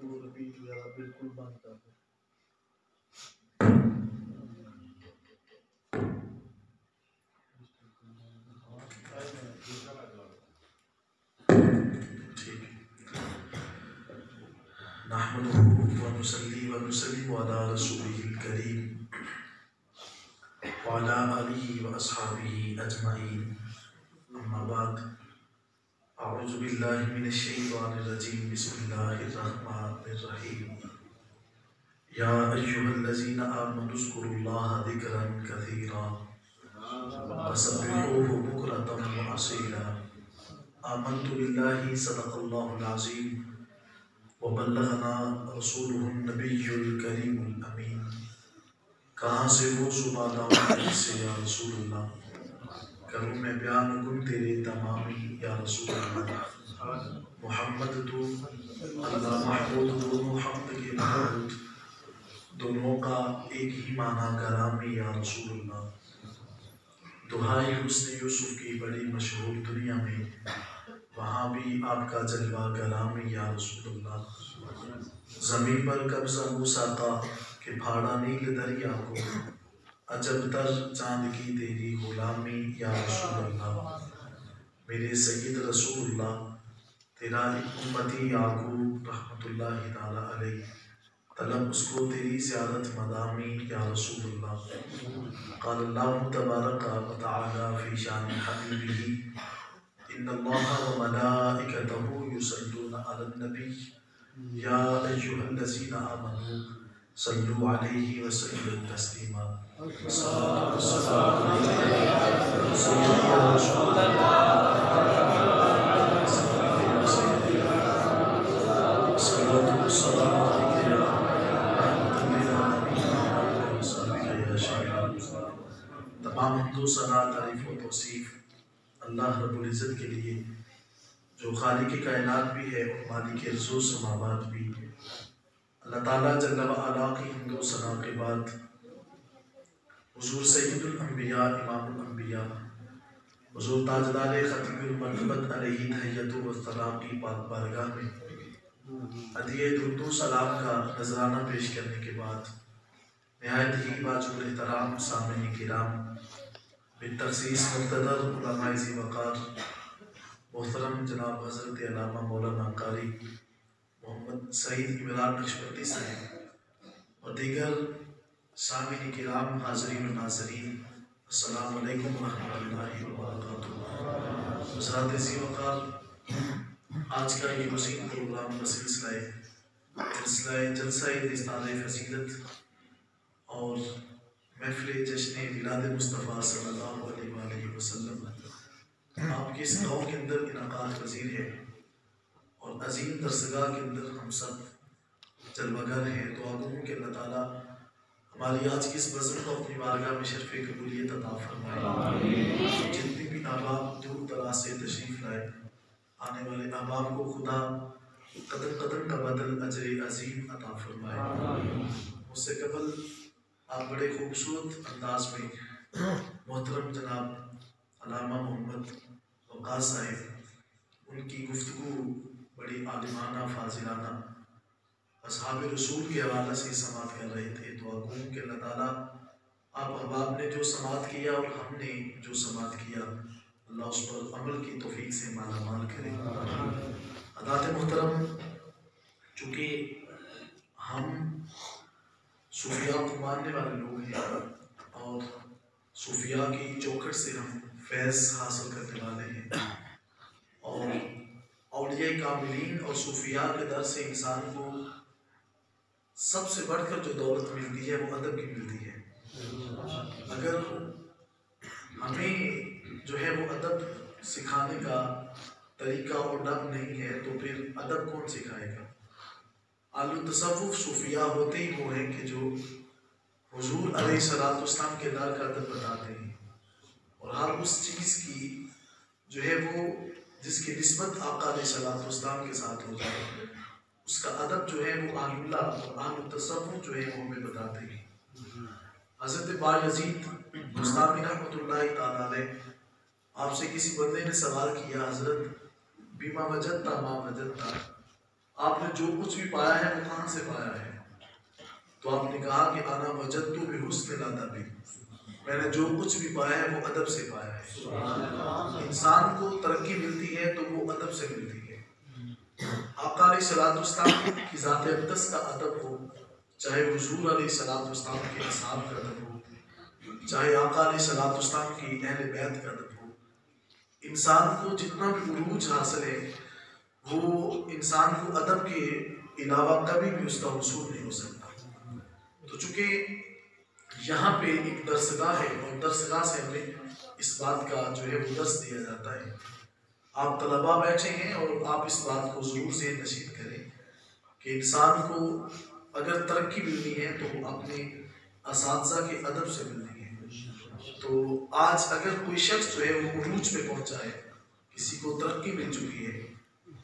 बिल्कुल बंद कर दो। नहमदुहु व नुसल्ली व नुसल्लिमु अला रसूलिहिल करीम व अला आलिहि व अस्हाबिहि अजमईन। अम्मा बाद, अऊज़ु बिल्लाहि मिनश शैतानिर रजीम। बिस्मिल्लाहिर रहमानिर रहीम। या अय्युहल्लज़ीना आमनु ज़्कुरुल्लाहा ज़िक्रन कसीरा वसब्बिहूहु बुक्रतन व असीला। आमन्तु बिल्लाहि सदक़ल्लाहुल अज़ीम व बल्लगना रसूलुहुन नबियुल करीमुल अमीन। कहाँ से वो सुबह दाऊद से या रसूलुल्लाह, करूँ मैं बयान गुन तेरे तमामी या रसूलुल्लाह। मोहम्मद तू अल्लाह महमूद, दोनों हम्द के महमूद, दोनों का एक ही माना कलामी या रसूलुल्लाह। दुहाई हुस्न यूसुफ की बड़ी मशहूर दुनिया में, वहाँ भी आपका जलवा कलामी या रसूलुल्लाह। ज़मीन पर कब्ज़ा मूसा का कि फाड़ा नील दरिया को, अजब तर चाँद की तेरी गुलामी या रसूलुल्लाह। मेरे सैयद रसूलुल्लाह, तेरा एक उम्मती याकूब रहमतुल्लाहि ताला अलैह, तलब उसको तेरी ज़ियारत मदामी या रसूलुल्लाह। क़ालल्लाहु तबारक व तआला फ़ी शानि हबीबिही, इन्नल्लाहा व मलाइकतहु युसल्लूना अलन नबी, या अय्युहल्लज़ीना आमनू सल्लू अलैहि व सल्लिमू तस्लीमा। सल्लल्लाहु अलैहि या रसूलल्लाह। तमाम हिंदू सना तारीफ़ व तौसीफ़ अल्लाह रब्बुल इज़्ज़त के लिए, जो खालिक कायनात भी है और मालिक अर्ज़ व समावात भी। अल्लाह ताला जल्ल व अला की हिंदू सना के बाद हुज़ूर सय्यदुल अंबिया इमामुल अंबिया हुज़ूर ताजदार ख़तीमुल मरतबत अलैहि तहिय्यतु व सलाम की पाक बारगाह में हदिये दुरूद सलाम का नजराना पेश करने के बाद, निहायत ही बाजुल एहतराम सामईन किराम, बितख़सीस मुक़्तदर उलमाए ज़ी वक़ार मोहतरम जनाब हज़रत अल्लामा मौलाना कारी मोहम्मद सईद इमरान नक्शबंदी साहब और दीगर सामईन किराम, हाज़रीन व नाज़रीन, अस्सलामु अलैकुम व रहमतुल्लाहि व बरकातुहू। हज़रात ज़ी वक़ार, आज का ये वसीम प्रोग्राम सिलसिला जलसा-ए इस्ताद फ़ज़ीलत और महफ़िल जश्न मिलाद मुस्तफ़ा सल्लल्लाहु अलैहि वसल्लम आपके इस गाँव के अंदर इनक़ाद पज़ीर है और अज़ीम दरसगाह के अंदर हम सब जलवागर हैं। तो आगूँ के अल्लाह ताला हमारी आज की इस बज़म को अपनी बारगाह में शर्फ़ कबूलियत अता फ़रमाए। जितने भी अहबाब दूर दराज से तशरीफ़ लाए, आने वाले अहबाब को खुदा कदम कदम का बदल अजर अज़ीम अता फ़रमाए। उससे कबल आप बड़े खूबसूरत अंदाज में मोहतरम जनाब अल्लामा मोहम्मद वक़ास साहिब, उनकी गुफ्तगू बड़ी आलिमाना फ़ाज़िलाना अस्हाब रसूल के हवाले से समात कर रहे थे। तो आगूँ के अल्लाह ताला आप अहबाब ने जो समात किया और हमने जो समात किया, अल्लाह उस पर अमल की तौफीक से माला माल करे। हज़रात मोहतरम, चूँकि हम सूफिया को मानने वाले लोग हैं और सूफिया की चौखट से हम फैज़ हासिल करने वाले हैं और औलिया कामिलीन और सूफिया के दर से इंसान को सबसे बढ़कर जो दौलत मिलती है वो अदब की मिलती है। अगर हमें जो है वो अदब सिखाने का तरीका और ढंग नहीं है तो फिर अदब कौन सिखाएगा। आलू तसव्वुफ सूफिया होते ही वो हैं कि जो हुजूर अलैहिस्सलाम के दर का अदब बताते हैं और हर उस चीज़ की जो है वो जिसकी निस्बत आका अलैहिस्सलाम के साथ हो जाए, उसका अदब जो है वो आलुल्लाह और आलू तसव्वुफ जो है वो हमें बताते हैं। हज़रत बायज़ीद बुस्तामी रहमतुल्लाहि ताला अलैह, आपसे किसी बंदे ने सवाल किया, हज़रत बिमा वजदता मा वजदता, आपने जो कुछ भी पाया है वो कहाँ से पाया है? तो आपने कहा कि आना वजदतु बिहुस्निल अदबी, मैंने जो कुछ भी पाया है वो अदब से पाया है। इंसान को तरक्की मिलती है तो वो अदब से मिलती है। आका अलैहिस्सलाम की ज़ात अक़दस का अदब हो, चाहे हुज़ूर अलैहिस्सलाम के असहाब का अदब हो, चाहे आका अलैहिस्सलाम की अहले बैत का अदब हो, इंसान को जितना भी उरूज हासिल है वो इंसान को अदब के अलावा कभी भी उसका हुसूल नहीं हो सकता। तो चूँकि यहाँ पे एक दरसगाह है और दरसगाह से हमें इस बात का जो है वो दर्स दिया जाता है। आप तलबा बैठे हैं और आप इस बात को ज़रूर से नशीद करें कि इंसान को अगर तरक्की मिलनी है तो अपने असातिज़ा के अदब से मिलनी है। तो आज अगर कोई शख्स जो है वो उरूज पे पहुँचा है, किसी को तरक्की मिल चुकी है,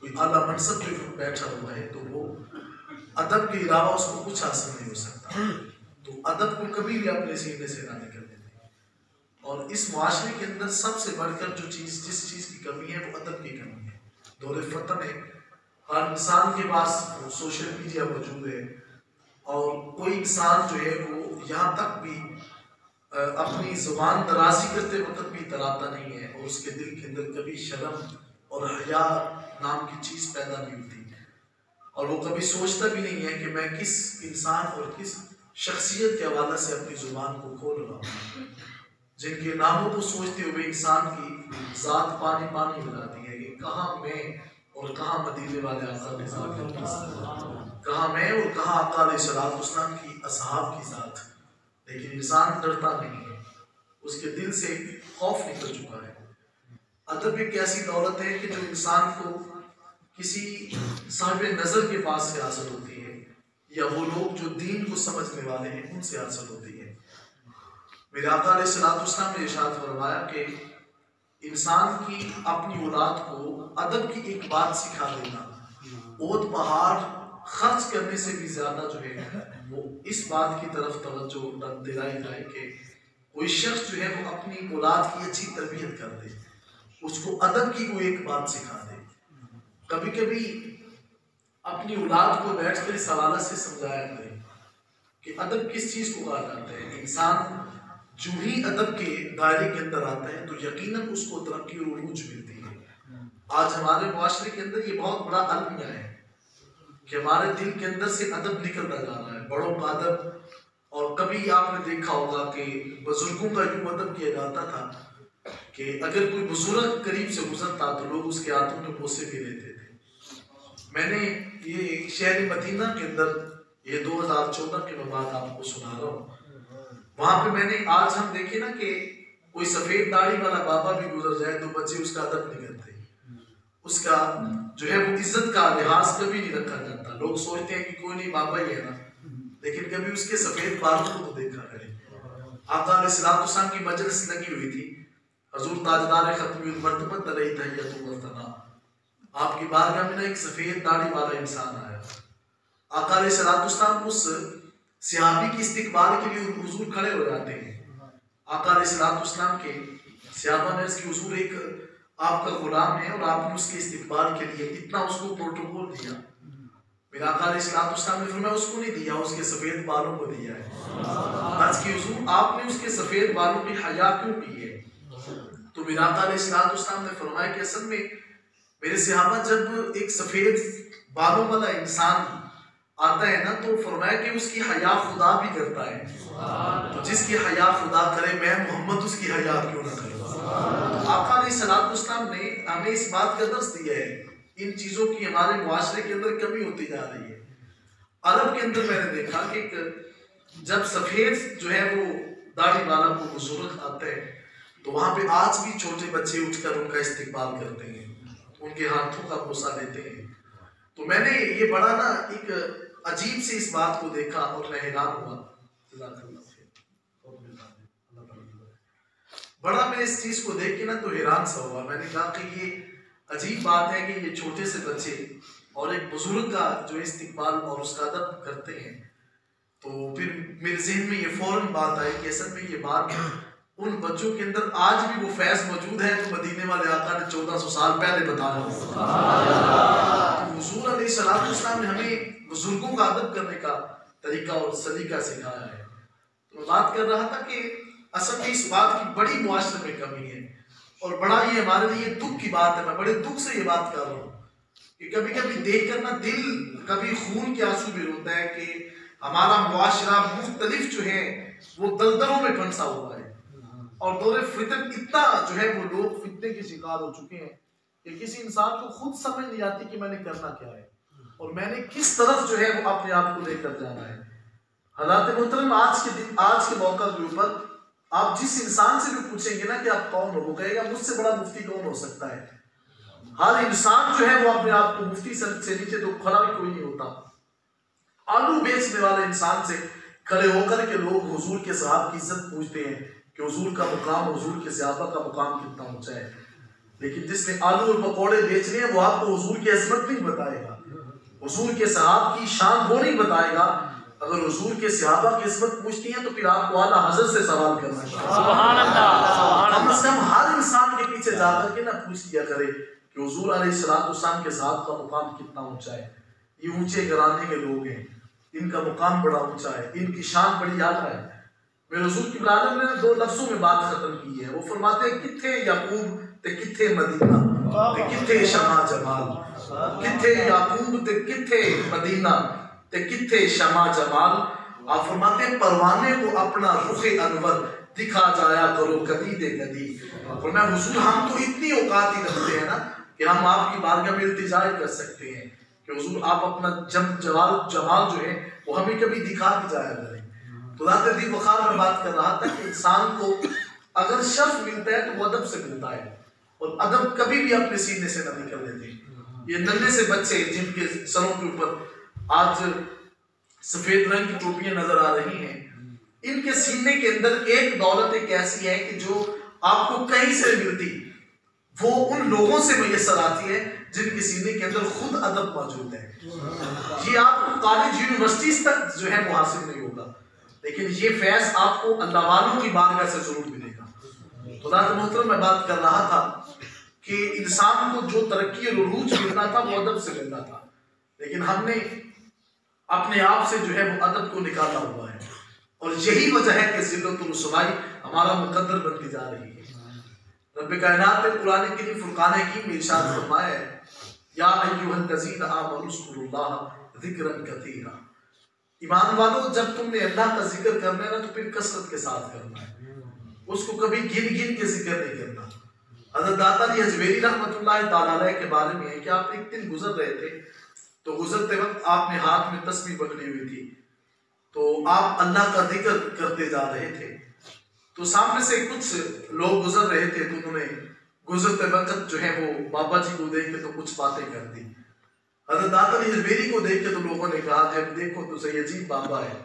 कोई आला मनसब पे बैठा हुआ है, तो वो अदब के अलावा उसको कुछ हासिल नहीं हो सकता। तो अदब को कभी भी अपने सीने से ना निकल देते। और इस माशरे के अंदर सबसे बढ़कर जो चीज़ जिस चीज़ की कमी है वो अदब की कमी है। दौरे फतन है, हर इंसान के पास सोशल मीडिया मौजूद है और कोई इंसान जो है वो यहाँ तक भी अपनी ज़ुबान दराजी करते वक्त भी इतराता नहीं है और उसके दिल के अंदर कभी शर्म और हया नाम की चीज़ पैदा नहीं होती और वो कभी सोचता भी नहीं है कि मैं किस इंसान और किस शख्सियत के हवाले से अपनी ज़ुबान को खोल रहा हूँ। जिनके नामों को सोचते हुए इंसान की ज़ात पानी पानी हो जाती है कि कहाँ मैं और कहाँ मदीने वाले आका की ज़ात, कहाँ मैं और कहाँ आका अलैहिस्सलाम की असहाब की ज़ात। लेकिन इंसान डरता नहीं है, उसके दिल से खौफ निकल चुका है। अदब एक ऐसी दौलत है कि जो इंसान को किसी साहिब नज़र के पास से हासिल होती है या वो लोग जो दीन को समझने वाले हैं उनसे हासिल होती है। मेरे आका अलैहिस्सलाम ने इरशाद फरमाया कि इंसान की अपनी औलाद को अदब की एक बात सिखा देना ओद पहाड़ खर्च करने से भी ज़्यादा जो है वो इस बात की तरफ तवज्जो दिलाई जाए कि कोई शख्स जो है वो अपनी औलाद की अच्छी तरबियत कर दे, उसको अदब की कोई एक बात सिखा दे। कभी कभी अपनी औलाद को बैठ कर इस हवाले से समझाया करें कि अदब किस चीज़ को कहा जाता है। इंसान जो ही अदब के दायरे के अंदर आता है तो यकीनन उसको तरक्की और उरूज मिलती है। आज हमारे मुआशरे के अंदर ये बहुत बड़ा अलमिया है कि हमारे दिल के अंदर से अदब निकलता जा रहा है, बड़ों का अदब। और कभी आपने देखा होगा कि बुजुर्गों का यूँ अदब किया जाता था कि अगर कोई बुजुर्ग करीब से गुजरता तो लोग उसके हाथों में बोसे भी लेते थे। मैंने ये शहर मदीना के अंदर ये 2014 के बाद आपको सुना रहा हूँ। वहाँ पे मैंने आज हम देखे ना कि कोई सफ़ेद दाढ़ी वाला बाबा भी गुजर जाए तो बच्चे उसका अदब नहीं करते, उसका जो है वो इज्जत का लिहाज कभी नहीं रखा जाता। लोग सोचते हैं कि कोई नहीं बाबा ही है ना, लेकिन कभी उसके सफ़ेद बालों को तो देखा करें। आका अलैहिस्सलाम की मजलिस लगी हुई थी, हजूर ताजदार खत्मी मर्तबत अलैहि तहियतु व सना, आपकी बारगाह में ना एक सफ़ेद दाढ़ी वाला इंसान आया। आका अलैहिस्सलाम उस सहाबी की इस्तिकबाल के लिए हुजूर खड़े हो जाते हैं। आका अलैहिस्सलाम के सहाबा ने इसकी हुजूर एक आपका गुलाम है और आपने उसके इस्तिकबाल के लिए इतना उसको प्रोटोकॉल दिया। मेरा आका अलैहिस्सलाम ने फरमाया उसको नहीं दिया, उसके सफ़ेद बालों को दिया है। आज की हुजूर आपने उसके सफ़ेद बालों की हया क्यों की है? तो मेरा आका अलैहिस्सलाम ने फरमाया कि असल में मेरे सहाबा जब एक सफ़ेद बालों वाला इंसान आता है ना तो फरमाया कि उसकी हया खुदा भी करता है, तो जिसकी हया खुदा करे मैं मोहम्मद उसकी हया क्यों ना करूं। आका अलैहिस्सलाम ने हमें इस बात का दर्स दिया है। इन चीज़ों की हमारे मुआशरे के अंदर कमी होती जा रही है। अरब के अंदर मैंने देखा कि जब सफ़ेद जो है वो दाढ़ी वाला को बुजुर्ग आते हैं तो वहाँ पे आज भी छोटे बच्चे उठकर उनका इस्तिकबाल करते हैं, उनके हाथों का बोसा लेते हैं। तो मैंने ये बड़ा ना एक अजीब से इस बात को देखा और मैं हैरान हुआ। बड़ा मैं इस चीज़ को देख के ना तो हैरान सा हुआ। मैंने कहा कि ये अजीब बात है कि ये छोटे से बच्चे और एक बुजुर्ग का जो इस्तिकबाल और उसका अदब करते हैं। तो फिर मेरे ज़हन में ये फ़ौरन बात आई कि असल में ये बात उन बच्चों के अंदर आज भी वो फैज़ मौजूद है जो मदीने वाले आका ने 1400 साल पहले बताया। हुजूर अलैहिस्सलाम इस्लाम ने हमें बुजुर्गों का अदब करने का तरीका और सलीका सिखाया है। तो मैं बात कर रहा था कि असल में इस बात की बड़ी मुआशरे में कमी है और बड़ा ये हमारे लिए दुख की बात है। मैं बड़े दुख से ये बात कर रहा हूँ कि कभी कभी देख कर ना दिल कभी खून के आंसू भी रोता है कि हमारा मुआशरा मुख्तलिफ जो है वो दलदलों में फंसा हुआ है और दौरे फितन इतना जो है वो लोग फितने के शिकार हो चुके हैं कि किसी इंसान को खुद समझ नहीं आती कि मैंने करना क्या है और मैंने किस तरफ जो है वो अपने आप को लेकर जाना है। हज़रात मोहतरम, आज के दिन, आज के मौका के ऊपर आप जिस इंसान से भी पूछेंगे ना कि आप कौन हो, वो कहेगा मुझसे बड़ा मुफ्ती कौन हो सकता है। हर इंसान जो है वो अपने आप को मुफ्ती से नीचे तो खड़ा भी कोई नहीं होता। आलू बेचने वाले इंसान से खड़े होकर के लोग हुजूर के साहब की इज्जत पूछते हैं कि हुजूर का मुकाम, हुजूर के सहाबा का मुकाम कितना ऊंचा है, लेकिन जिसने आलू और पकौड़े बेचने हैं वो आपको हुजूर की इज्जत नहीं बताएगा, हुजूर के सहाब की शान वो नहीं बताएगा। अगर हुजूर के सहाबा की इज्जत पूछती है तो फिर आपको आला हज़रत से सवाल करना चाहिए। सुभान अल्लाह। कम से कम हर इंसान के पीछे जाकर के ना पूछ लिया करे कि हुजूर अलैहिस्सलाम के साहब का मुकाम कितना ऊंचा है। ये ऊंचे घराने के लोग हैं, इनका मुकाम बड़ा ऊंचा है, इनकी शान बड़ी आला है। मेरे हुजूर की आलम ने 2 लफ्जों में बात खत्म की है। वो फरमाते हैं किथे याकूब ते किथे मदीना ते किथे शमा जमाल, किथे याकूब ते किथे मदीना ते किथे शमा जमाल। आप फरमाते हैं परवाने को अपना रुखे अनवर दिखा जाया करो कदी दे कदी। और मैं हुजूर, हम तो इतनी औकात ही रखते हैं ना कि हम आपकी बारगाह में इल्तिजा कर सकते हैं कि हुजूर आप अपना जमाल जो है वो हमें कभी दिखा के जाया करें। तो ज़ात दी बुखार में बात कर रहा था कि इंसान को अगर शर्फ मिलता है तो वो अदब से मिलता है और अदब कभी भी अपने सीने से न निकल देते। ये नन्हे से बच्चे जिनके सरों के ऊपर आज सफेद रंग की टोपियां नजर आ रही हैं, इनके सीने के अंदर एक दौलत एक ऐसी है कि जो आपको कहीं से मिलती, वो उन लोगों से मैसर आती है जिनके सीने के अंदर खुद अदब मौजूद है। ये आपको कॉलेज यूनिवर्सिटीज तक जो है वो हासिल नहीं होगा, लेकिन ये फैज आपको अल्लाह वालों की बारगाह से जरूर मिलेगा। तो मोहतरम, मैं बात कर रहा था कि इंसान को जो तरक्की और उरूज मिलना था वो अदब से मिलना था, लेकिन हमने अपने आप से जो है वो अदब को निकाला हुआ है और यही वजह है कि ज़िल्लतुल रुसवाई हमारा मुकद्दर बनती जा रही है। रब्बे कायनात ने कुरान के फुरकान हकीम में इरशाद फरमाया है, या अय्युहल्लज़ीना आमनुज़्कुरुल्लाह ज़िक्रन कसीरा। ईमान वालों, जब तुमने अल्लाह का जिक्र करना है ना तो फिर कसरत के साथ करना है, उसको कभी गिन गिन के जिक्र नहीं करना। हज़रत दाता अली हजवेरी रहमतुल्लाह तआला अलैह के बारे में है कि आप एक दिन गुजर रहे थे, तो गुजरते वक्त आपने हाथ में तस्बीह पकड़ी हुई थी, तो आप अल्लाह का जिक्र करते जा रहे थे। तो सामने से कुछ लोग गुजर रहे थे, तो उन्होंने गुजरते वक्त जो है वो बाबा जी को देख के तो कुछ बातें कर दी। हज़रत दाता अली हजवेरी को देख के तो लोगों ने कहा कि देखो तो सही अजीब बाबा है,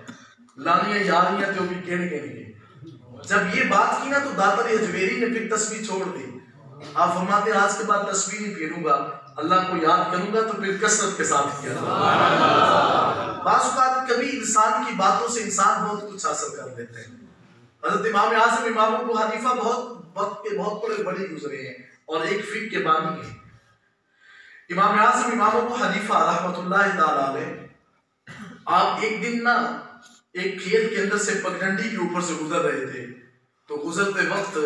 लानियां यारियां तो भी कहने के। जब ये बात की ना तो दाता अली हजवेरी ने फिर तस्बीह छोड़ दी। आप फरमाते हैं आज के बाद तस्बीह नहीं फेरूंगा, अल्लाह को याद करूंगा तो फिर कसरत के साथ किया। बात कभी इंसान की बातों से इंसान बहुत कुछ हासिल कर लेते हैं। हज़रत इमाम आज़म इमाम अबू हनीफा बहुत वक्त के बहुत बड़े गुजरे हैं और एक फिक्र के बानी है। इमाम आज़म इमाम अबू हनीफा रहमतुल्लाह तआला अलैह, आप एक दिन ना एक खेत के अंदर से पगडंडी के ऊपर से गुजर रहे थे, तो गुजरते वक्त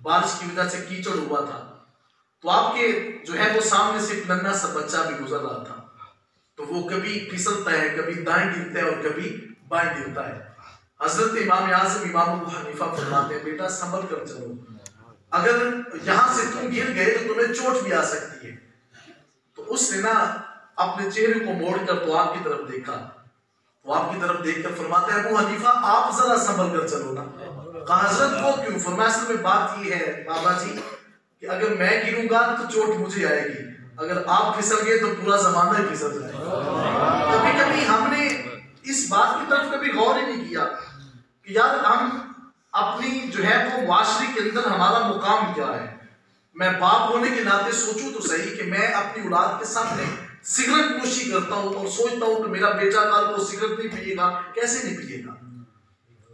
बारिश की वजह से कीचड़ हुआ था, तो आपके जो है वो सामने से एक नन्हा सा बच्चा भी गुजर रहा था। तो वो कभी फिसलता है, कभी दाएं गिरता है और कभी बाएं गिरता है। हजरत इमाम आज़म इमाम अबू हनीफा फरमाते हैं, बेटा संभल कर चलो, अगर यहाँ से तुम गिर गए तो तुम्हें चोट भी आ सकती है। तो उसने ना अपने चेहरे को मोड़कर तो आपकी तरफ देखा, वो आपकी तरफ देखकर फरमाते हैं, अबू हनीफा आप जरा संभल कर चलो ना। कहा हजरत वो क्यों? फरमाया असल में बात ये है बाबा जी कि अगर मैं गिरूंगा तो चोट मुझे आएगी, अगर आप फिसल गए तो पूरा जमाना ही फिसल जाएगा। कभी कभी हमने इस बात की तरफ कभी गौर ही नहीं किया कि यार हम अपनी जो है वो माशरे के अंदर हमारा मुकाम क्या है। मैं बाप होने के नाते सोचूं तो सही कि मैं अपनी औलाद के सामने सिगरेट नोशी करता हूँ और सोचता हूँ कि मेरा बेटा काल को सिगरेट नहीं पिएगा, कैसे नहीं पिएगा,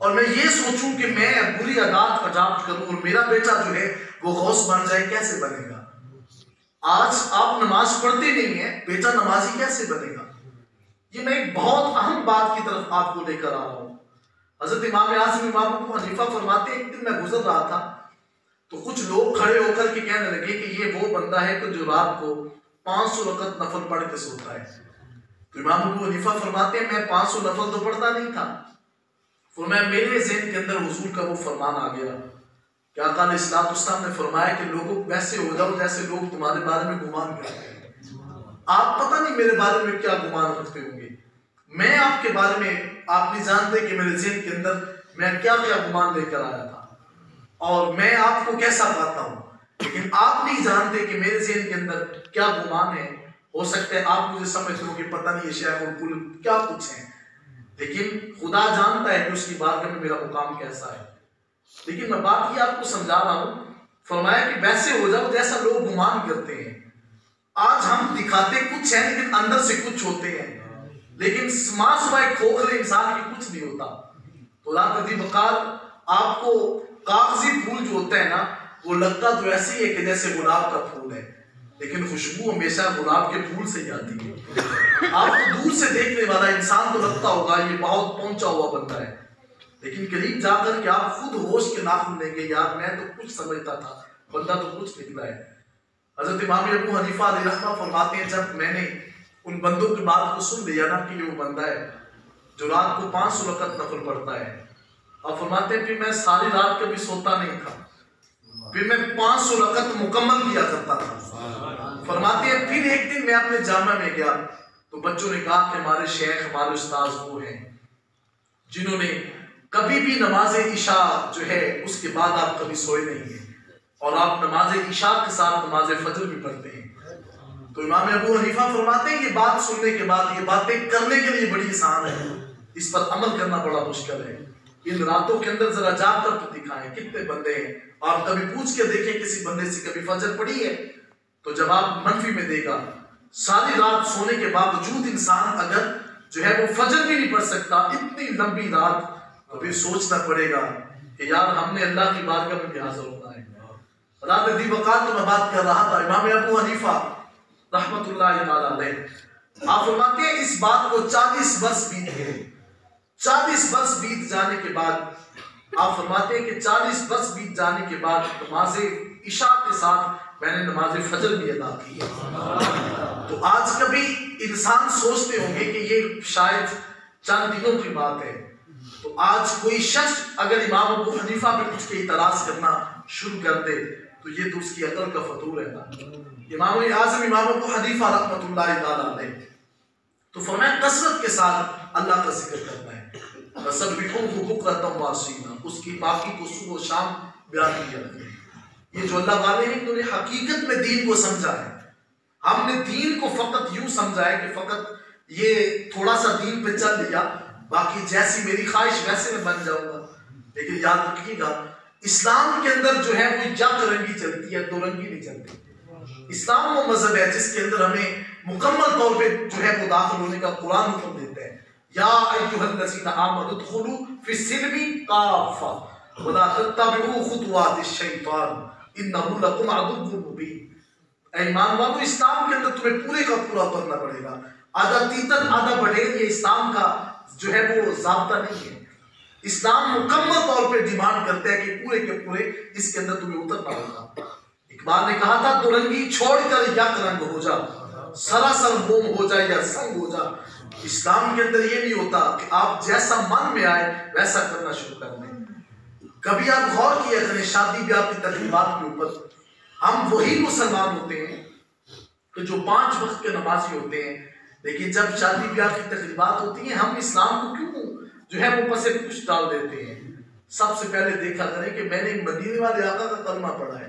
और मैं ये सोचूं कि मैं बुरी आदत अडॉप्ट करूं और मेरा बेटा जो है वो गौस बन जाए, कैसे बनेगा। आज आप नमाज पढ़ते नहीं है, बेटा नमाजी कैसे बनेगा। ये मैं एक बहुत अहम बात की तरफ आपको लेकर आ रहा हूँ। हजरत इमाम आज़म इमाम अबू हनीफा फरमाते हैं, एक दिन मैं गुजर रहा था तो कुछ लोग खड़े होकर के कहने लगे कि ये वो बंदा है कि जो रात को 500 रकत नफल पढ़ के सोता है। तो इमाम अबू हनीफा फरमाते हैं मैं 500 नफल तो पढ़ता नहीं था, फरमाया मेरे ज़हन के अंदर हुजूर का वो फरमान आ गया कि आका अलैहिस्सलाम ने फरमाया कि लोगों वैसे हो जाओ जैसे लोग तुम्हारे बारे में गुमान करते हैं। आप पता नहीं मेरे बारे में क्या गुमान रखते होंगे, मैं आपके बारे में आप नहीं जानते कि मेरे ज़हन के अंदर मैं क्या क्या गुमान लेकर आया था और मैं आपको कैसा पाता हूँ, लेकिन आप नहीं जानते कि मेरे ज़हन के अंदर क्या गुमान है। हो सकता है आप मुझे समझते हो कि पता नहीं ये शेख और कुल क्या कुछ है, लेकिन खुदा जानता है कि उसकी बारगाह में मेरा मुकाम कैसा है। लेकिन मैं बात ये आपको समझा रहा हूँ, फरमाया कि वैसे हो जाओ जैसा लोग गुमान करते हैं। आज हम दिखाते कुछ है लेकिन अंदर से कुछ होते हैं, लेकिन सिवाय खोखले इंसान की कुछ नहीं होता। तो बकार आपको कागजी फूल जो होता है ना, वो लगता तो ऐसे ही है कि जैसे गुलाब का फूल है, लेकिन खुशबू हमेशा गुलाब के फूल से ही आती है। आपको दूर से देखने वाला इंसान तो लगता होगा ये बहुत पहुंचा हुआ बंदा है, लेकिन करीब जाकर के आप खुद होश के नाखून लेंगे, यार मैं तो कुछ समझता था, बंदा तो कुछ निकला है। हजरत इमाम अबू हनीफा अलैहिर्रहमा फरमाते हैं जब मैंने उन बंदों की बात को सुन लिया ना कि ये वो बंदा है जो रात को 500 रकत नफल पढ़ता है, और फरमाते हैं फिर मैं सारी रात कभी सोता नहीं था, फिर मैं 500 रकत मुकम्मल किया करता था। फरमाते हैं फिर एक दिन मैं अपने जामा में गया तो बच्चों ने कहा कि हमारे शेख हमारे उस्ताद वो हैं जिन्होंने कभी भी नमाज इशा जो है उसके बाद आप कभी सोए नहीं है और आप नमाज इशा के साथ नमाज फजर भी पढ़ते हैं। तो इमाम अबू हनीफा फरमाते हैं ये बात सुनने के बाद ये बातें करने के लिए बड़ी आसान है, इस पर अमल करना बड़ा मुश्किल है। इन रातों के अंदर जरा जाकर तो दिखाएं कितने बंदे हैं, और कभी पूछ के देखें किसी बंदे से कभी फजर पढ़ी है, तो जवाब मनफी में देगा। सारी रात सोने के बावजूद इंसान अगर जो है वो फजर भी नहीं पढ़ सकता इतनी लंबी रात, तो फिर सोचना पड़ेगा कि यार हमने अल्लाह की बारगाह में भी हाजिर होना है। रात दी वक़ात तो मैं बात कर रहा था, इमाम अबू हनीफा रहमतुल्लाहि तआला अलैह आप फरमाते हैं इस बात को 40 वर्ष बीत गए। 40 वर्ष बीत जाने के बाद आप फरमाते हैं कि 40 वर्ष बीत जाने के बाद नमाज इशा के साथ मैंने नमाज फजर भी अदा की। तो आज कभी इंसान सोचते होंगे कि ये शायद चंद दिनों की बात है, तो आज कोई शख्स अगर इमाम अबू हनीफा पे कुछ के इतराज करना शुरू कर दे तो ये तो उसकी अकल का फतूर है ना। इमाम आज़म इमाम अबू हनीफा रहमतुल्लाहि तआला अलैह तो फरमाया कसरत के साथ अल्लाह का जिक्र करना है, फसब्बिहुहु बुक्रतम व असीला, उसकी पाकी को सुबह शाम बयान किया जाए। ये जो अल्लाह वाले हैं इन्होंने हकीकत में दीन को समझा है। हमने दीन को फकत यूं समझा है कि फकत ये थोड़ा सा दीन पे चल लिया, बाकी जैसी मेरी ख्वाहिश वैसे मैं बन जाऊंगा। लेकिन याद रखिएगा इस्लाम के अंदर जो है वो एक रंगी चलती है, दो रंगी नहीं चलती। इस्लाम वो मजहब है जिसके अंदर हमें मुकम्मल तौर पे जो है वो दाखिल होने का कुरान हुक्म देता है, या अय्युहल्लज़ीना आमनू उदखुलू फिस्सिल्मी काफ़ा वला तत्तबिउ खुतुवातिश शैतान इन्नहु लकुम अदुव्वुम मुबीन। ईमान वालों इस्लाम के अंदर तुम्हें पूरे का पूरा उतरना पड़ेगा, आधा तीतर आधा बढ़ेर ये इस्लाम का जो है वो ज़ाब्ता नहीं है। इस्लाम मुकम्मल तौर पे डिमांड करता है कि पूरे के पूरे इसके अंदर तुम्हें उतरना होगा। इकबाल ने कहा था दुरंगी छोड़कर यक रंग हो जा, सरासर मोम हो जाए या संग हो जा। इस्लाम के अंदर ये नहीं होता कि आप जैसा मन में आए वैसा करना शुरू कर दें। कभी आप गौर किया करें शादी ब्याह की तकरीबात के ऊपर, हम वही मुसलमान होते हैं कि जो 5 वक्त के नमाजी होते हैं, लेकिन जब शादी ब्याह की तकरीबात होती है हम इस्लाम को क्यों जो है वो पसे कुछ डाल देते हैं। सबसे पहले देखा करें कि मैंने मदीने वाले आका का कलमा पढ़ा है।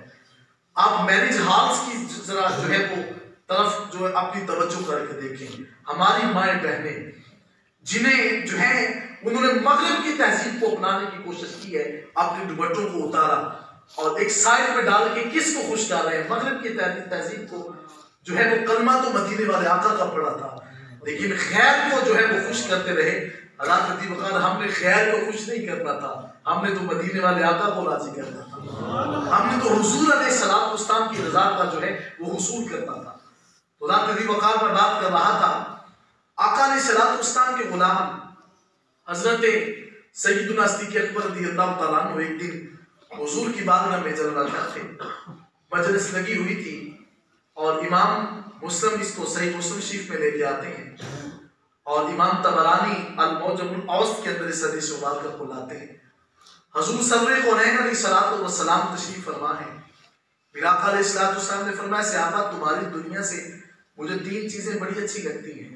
आप मैरिज हॉल्स की जरा जो है वो तरफ जो है अपनी तवज्जो करके देखें। हमारी माएँ बहनें जिन्हें जो है उन्होंने मगरिब की तहजीब को अपनाने की कोशिश की है, अपने दुपट्टों को उतारा और एक साइड में डाल के किसको खुश डाल रहे हैं, मगरिब की तहजीब को जो है वो कलमा तो मदीने वाले आका का पढ़ा था, लेकिन खैर को जो है वो खुश करते रहे। हमने खैर को खुश नहीं करना था, हमने तो मदीने वाले आका को राजी करना था, हमने तो हुजूर अलैहिस्सलाम की रज़ा का जो है वो हुसूल करना था। तो रात वक़ार में बात कर रहा था, आका अलैहिस्सलाम के गुलाम हजरत सैयदुना सिद्दीक़ अकबर रज़ियल्लाहु ताला अन्हु एक दिन हुजूर की बारगाह में जलवा थे, मजलिस लगी हुई थी और इमाम मुस्लिम इसको सही मुस्लिम शरीफ में लेके आते हैं और इमाम तबरानी अल-मुअज्जमुल औसत के अंदर इस हदीस मुबारक को लाते हैं। हुजूर सल्लल्लाहु अलैहि वसल्लम तशरीफ फरमा है। फिर आका अलैहिस्सलाम ने फरमाया, सहाबा तुम्हारी दुनिया से मुझे 3 चीजें बड़ी अच्छी लगती हैं।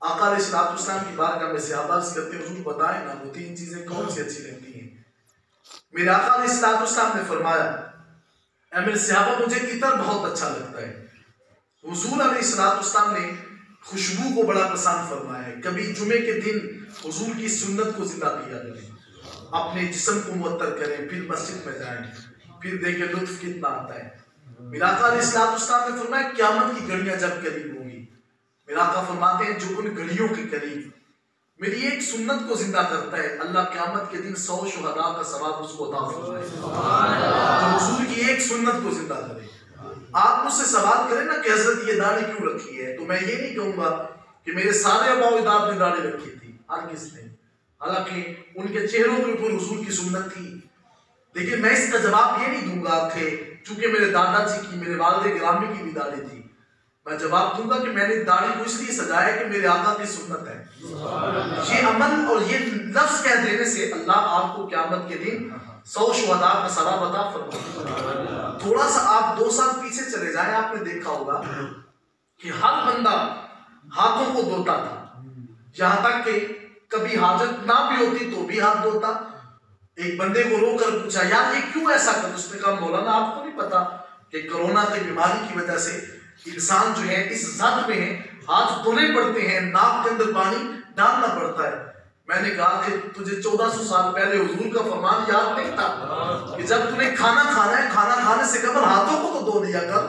आका अलैहिस्सलाम की बारगाह में सहाबा अर्ज़ करते हैं, हुजूर बताएं ना वो 3 चीजें कौन सी अच्छी लगती हैं। मेरे आका अलैहिस्सलाम ने फरमाया, ऐ मेरे सहाबा मुझे इतर बहुत अच्छा लगता है। हुजूर अलैहिस्सलाम ने खुशबू को बड़ा पसंद फरमाया है। कभी जुमे के दिन हुजूर की सुन्नत को जिंदा किया करें, अपने जिस्म को मुअत्तर करें, फिर मस्जिद में जाएं, फिर देखें लुत्फ कितना आता है। मेरा आका अलैहिस्सलाम ने फरमाया, क़यामत की घड़ियां जब करीब होंगी, मेरा आका फरमाते हैं जो उन घड़ियों के करीब मेरी एक सुन्नत को जिंदा करता है, अल्लाह क़यामत के दिन 100 शुहदा का सवाब उसको अता फरमाएगा। तो हुजूर की एक सुन्नत को जिंदा करे। आप मुझसे सवाल करें ना कि हजरत ये दाढ़ी क्यों रखी है, तो मैं ये नहीं कहूंगा कि मेरे सारे अबाउदाद ने दाढ़ी रखी थी, हर किसने, हालांकि उनके चेहरों के ऊपर हुजूर की सुन्नत थी। देखिए मैं इसका जवाब ये नहीं दूंगा कि चूंकि मेरे दादाजी की, मेरे वालिद गिरामी की भी दाढ़ी थी, मैं जवाब दूंगा कि मैंने दाढ़ी को इसलिए सजाया कि मेरे आका की सुन्नत है। ये अमल और ये लफ्ज कह देने से अल्लाह आपको क़यामत के दिन 100 शुहदा का सवाब अता फरमाएगा। थोड़ा सा आप 2 साल पीछे चले जाएं, आपने देखा होगा कि हर बंदा हाथों को धोता था, यहां तक कि कभी हाजत ना भी होती तो भी हाथ धोता। एक बंदे को रोकर पूछा, यार ये क्यों ऐसा कर? उसने कहा, मौलाना आपको नहीं पता कि कोरोना की बीमारी की वजह से इंसान जो है इस जद में है, हाथ धोने पड़ते हैं, नाक के अंदर पानी डालना पड़ता है। मैंने कहा कि तुझे 1400 साल पहले हुजूर का फरमान याद नहीं था कि जब तूने खाना खाना है, खाना खाने से कबल हाथों को तो धो लिया कर।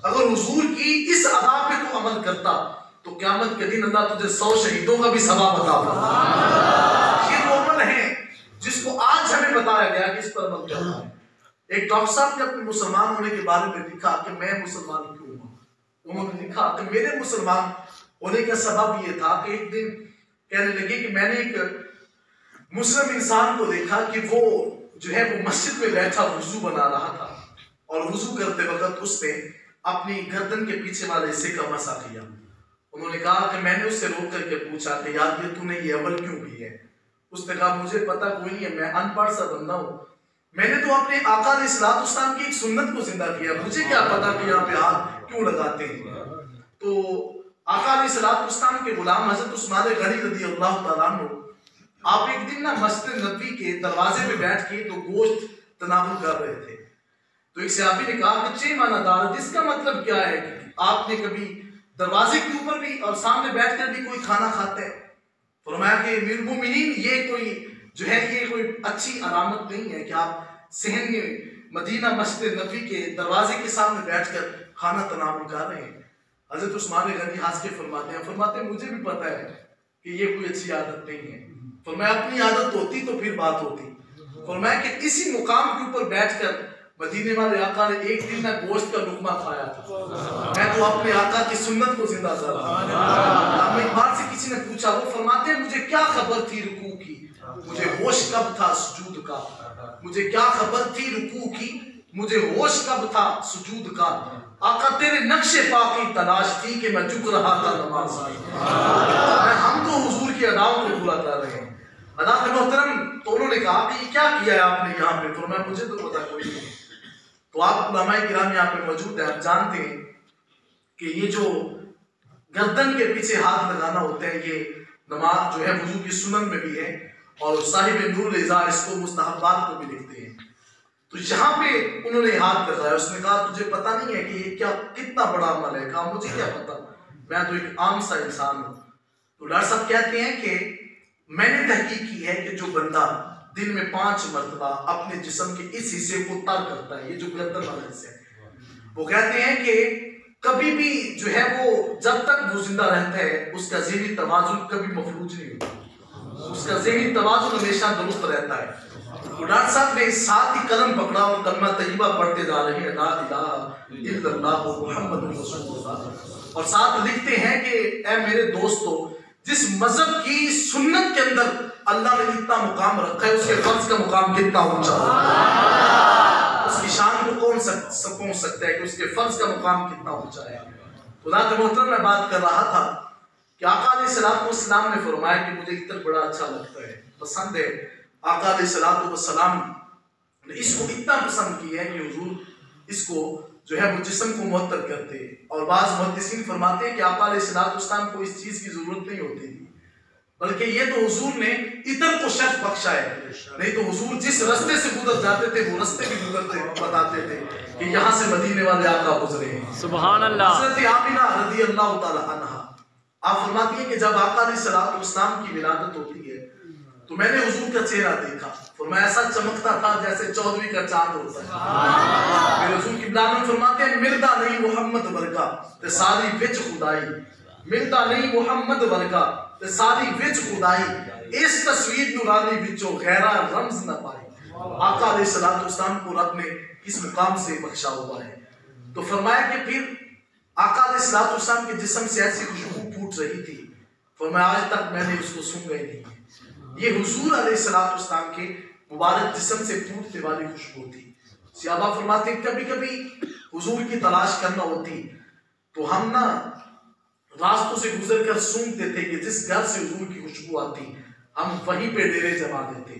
अगर हुजूर की इस अदा पे तू अमल करता तो क़यामत के दिन अल्लाह तुझे 100 शहीदों का भी सवाब अता फरमाएगा। ये वो अमल है जिसको आज हमें बताया गया कि इस पर अमल करना है। एक डॉक्टर साहब ने अपने मुसलमान होने के बारे में लिखा कि मैं मुसलमान क्यों हूँ। उन्होंने लिखा कि मेरे मुसलमान होने का सबब ये था कि एक दिन कहने लगे कि मैंने एक मुस्लिम इंसान को देखा कि वो जो है वो मस्जिद में बैठा वुजू बना रहा था और वुजू करते वक्त उसने अपनी गर्दन के पीछे वाले हिस्से का मसा किया। उन्होंने कहा कि मैंने उससे रोक करके पूछा कि यार ये तूने ये अमल क्यों की है? उसने कहा मुझे पता कोई नहीं है, मैं अनपढ़ सा बंदा हूँ, मैंने तो अपने आका अलैहिस्सलाम की एक सुन्नत को जिंदा किया, मुझे क्या पता कि यहाँ पे हाथ क्यों लगाते हैं। तो आका अलैहिस्सलाम के गुलाम हजरत उस्मान गनी रज़ियल्लाहु ताला अन्हु आप एक दिन ना मस्जिद नबवी के दरवाजे पे बैठ के तो गोश्त तनावुल कर रहे थे। तो एक सहाबी ने कहा कि चे मानादार, जिसका मतलब क्या है कि आपने कभी दरवाजे के ऊपर भी और सामने बैठकर भी कोई खाना खाते हैं? फरमाया कि अमीरुल मोमिनीन, ये कोई जो है ये कोई अच्छी अलामत नहीं है कि आप सहन में मदीना मस्जिद नबवी के दरवाजे के सामने बैठकर खाना तनावुल कर रहे हैं। हजरत उस्मान गनी हंस के फरमाते हैं मुझे भी पता है कि ये कोई अच्छी आदत नहीं है। फरमाया अपनी आदत होती तो फिर बात होती। फरमाया कि इसी मुकाम के ऊपर बैठकर मदीने वाले आका ने एक दिन ना गोश्त का लुकमा खाया था, मैं तो अपने आका की सुन्नत को जिंदा कर रहा हूं। एक बार से किसी ने पूछा, वो फरमाते हैं मुझे क्या खबर थी रुकू की, मुझे होश कब था सुजूद का, मुझे क्या खबर थी रुकू की, मुझे होश कब था सुजूद का, आका तेरे नक्शे पाकी तलाश थी कि मैं झुक रहा था नमाज में। हम तो हुजूर की अदाओं को पूरा कर रहे हैं। अदा मोहतरम, तो उन्होंने कहा कि क्या किया है आपने यहाँ पे? फरमाया मुझे तो पता कोई नहीं। तो आप उलमाए किराम यहाँ पे मौजूद है, आप जानते हैं कि ये जो गर्दन के पीछे हाथ लगाना होता है ये नमाज जो है वुजू की सुनन में भी है और साहिब नूरुल इज़ार इसको मुस्तहब्बात को भी लिखते हैं। तो यहाँ पे उन्होंने हाथ लगाया, उसने कहा तुझे पता नहीं है कि ये क्या कितना बड़ा अमल है? कहा मुझे क्या पता, मैं तो एक आम सा इंसान हूँ। तो डॉक्टर साहब कहते हैं कि मैंने तहकीक की है कि जो बंदा दिन में 5 मरतबा अपने जिस्म के इस हिस्से को तर करता है, ये जो गर्दन वाला हिस्सा है, वो कहते हैं कि कभी भी जो है वो जब तक वो जिंदा रहता है उसका ज़हनी तवाज़ुन कभी मफलूज नहीं होता, उसका ज़हनी तवाज़ुन हमेशा दुरुस्त रहता है। तो डॉक्टर साहब ने साथ ही कलम पकड़ा और कलमा तय्यबा पढ़ते जा रहे हैं, ला इलाहा इल्लल्लाह मुहम्मदुर रसूलुल्लाह, और साथ लिखते हैं कि ऐ मेरे दोस्तों जिस मजहब की सुन्नत के अंदर अल्लाह ने इतना मुकाम रखा है, उसके फर्ज का मुकाम कितना ऊंचा है, उसकी शान को कौन पहुंच सकता है कि उसके फर्ज का मुकाम कितना ऊंचा है। खुदा के मोहतरम मैं बात कर रहा था कि आका अलैहिस्सलाम ने फरमाया कि मुझे इतना बड़ा अच्छा लगता है, पसंद है। आका अलैहिस्सलाम ने इसको इतना पसंद किया है कि हुजूर इसको जो है वो जिस्म को मुअत्तर करते हैं। और बाज़ मुहद्दिसीन फरमाते हैं कि आका अलैहिस्सलाम को इस चीज की जरूरत नहीं होती थी, बल्कि ये तो हुजूर ने इतर को शर्फ बख्शा है। नहीं तो हुजूर जिस रास्ते से गुजर जाते थे वो रास्ते भी गुजरते बताते थे कि यहाँ से मदीने वाले आका गुजरे हैं। सुभान अल्लाह। हज़रत आमिना रज़ियल्लाहु ताला अन्हा आप फरमाती है कि जब आका अलैहिस्सलाम की विलादत होती है तो मैंने हुजूर का चेहरा देखा, फरमाया ऐसा चमकता था जैसे 14वीं का चांद होता है। मेरे हुजूर की बिलादत फरमाते हैं मिलदा नहीं मोहम्मद वर्गा ते सारी विच खुदाई, मिलदा नहीं मोहम्मद वर्गा ते सारी विच खुदाई, इस तस्वीर नूरानी विचों गैरा रम्ज न पाई। आका अलैहिस्सलाम को रब ने किस मुकाम से बख्शा हुआ है। तो फरमाया कि फिर आका अलैहिस्सलाम के जिस्म से ऐसी खुशबू फूट रही थी, फरमाया आज तक मैंने उसको सूंघा ही नहीं। ये हुजूर अलैहिस्सलाम के मुबारक जिस्म से फूटने वाली खुशबू थी। सहाबा फरमाते कभी कभी हुजूर की तलाश करना होती तो हम ना रास्तों से गुजर कर सूंघते थे कि जिस घर से हुजूर की खुशबू आती हम वहीं पे डेरे जमा देते,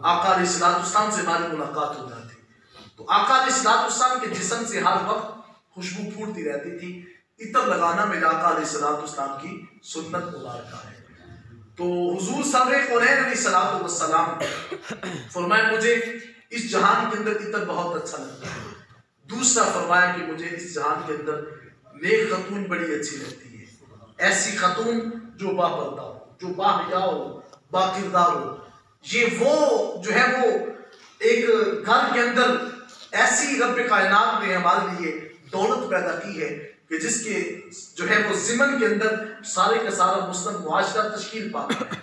आका अलैहिस्सलाम से हमारी मुलाकात हो जाती। तो आका अलैहिस्सलाम के जिस्म से हर वक्त खुशबू फूटती रहती थी। इतर लगाना मेरे आका अलैहिस्सलाम की सुन्नत मुबारक है। तो हुजूर सदर कौनैन अलैहिस्सलाम फरमाया मुझे इस जहान के अंदर इतर बहुत अच्छा लगता है। दूसरा फरमाया कि मुझे इस जहान के अंदर नेक खतून बड़ी अच्छी लगती है, ऐसी खतून जो बापर्दा हो, जो बाहया हो, बाकिरदार हो। ये वो जो है वो एक घर के अंदर ऐसी रब कायनात ने हमारे लिए दौलत पैदा की है कि जिसके जो है वो ज़िमन के अंदर सारे का सारा मुस्लिम मुआशरा तश्कील पाता है।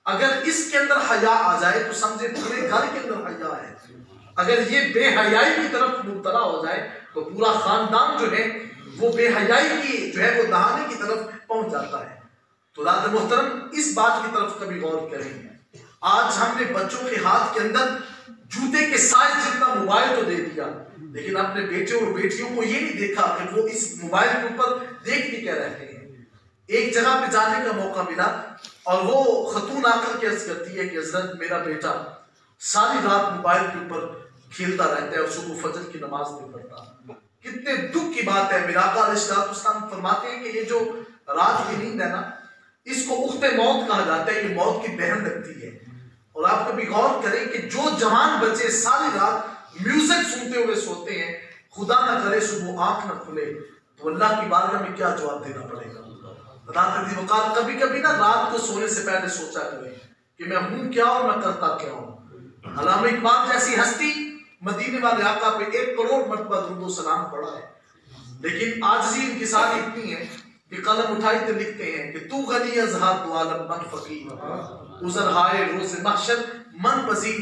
अगर इसके अंदर हया आ जाए तो समझे पूरे घर के अंदर हया है। अगर ये बेहयाई की तरफ मुब्तला हो जाए तो पूरा खानदान जो है वो बेहयाई की जो है वो दहाने की तरफ पहुंच जाता है। तो रात मोहतरम इस बात की तरफ कभी गौर करें। आज हमने बच्चों के हाथ के अंदर जूते के साइज जितना मोबाइल तो दे दिया, लेकिन अपने बेटे और बेटियों को ये नहीं देखा कि वो इस मोबाइल के ऊपर देख के क्या रहते हैं। एक जगह पे जाने का मौका मिला और वो खतून आकर के अर्ज करती है कि हजरत मेरा बेटा सारी रात मोबाइल के ऊपर खेलता रहता है और सुबह फजर की नमाज नहीं पढ़ता। कितने दुख की बात है। मेरा आका अलैहिस्सलाम फरमाते हैं कि ये जो रात की नींद है ना, इसको उख्ते मौत कहा जाता है, ये मौत की बहन लगती है। और आप कभी गौर करें कि जो जवान बच्चे सारी रात म्यूजिक सुनते हुए सोते हैं, खुदा ना करे सुबह आंख ना खुले तो अल्लाह की बारगाह में क्या जवाब देना पड़ेगा। कभी कभी ना रात को सोने से पहले सोचा करें कि मैं हूं क्या और मैं करता क्या हूं। अल्लामा इकबाल जैसी हस्ती मदीने वाले आका पे 1 करोड़ मरतबा दुरूद व सलाम पढ़ा है, लेकिन आजिज़ी इनकी सारी इतनी है कि कलम उठाई तो लिखते हैं कि तू गनी अज़हार दो आलम मन फकीर उज़र हाय रोज़ महशर मन पजीर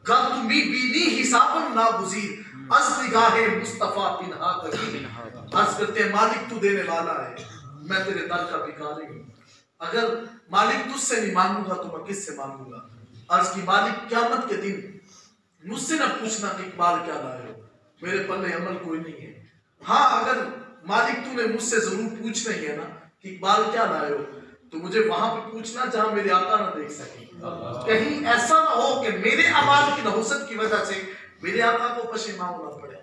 कर तुम्ही बीनी हिसाबम नागुज़ीर अज़ निगाहे मुस्तफ़ा पिन्हा कहीं। अर्ज़ करते हैं मालिक तू देने वाला है, मैं तेरे दर का भिखारी हूँ। अगर मालिक तुझसे नहीं मांगूंगा तो मैं किससे मांगूंगा। अर्ज़ की मालिक क़यामत के दिन मुझसे ना पूछना कि इकबाल क्या लाए हो, मेरे पल्ले अमल कोई नहीं है। हाँ, अगर मालिक तूने मुझसे जरूर पूछना ही है ना कि इकबाल क्या लाए हो, तो मुझे वहां पे पूछना जहां मेरे आका ना देख सके। कहीं ऐसा ना हो कि मेरे अमाल की नहुसत की वजह से मेरे आका को पशेमा होना पड़े।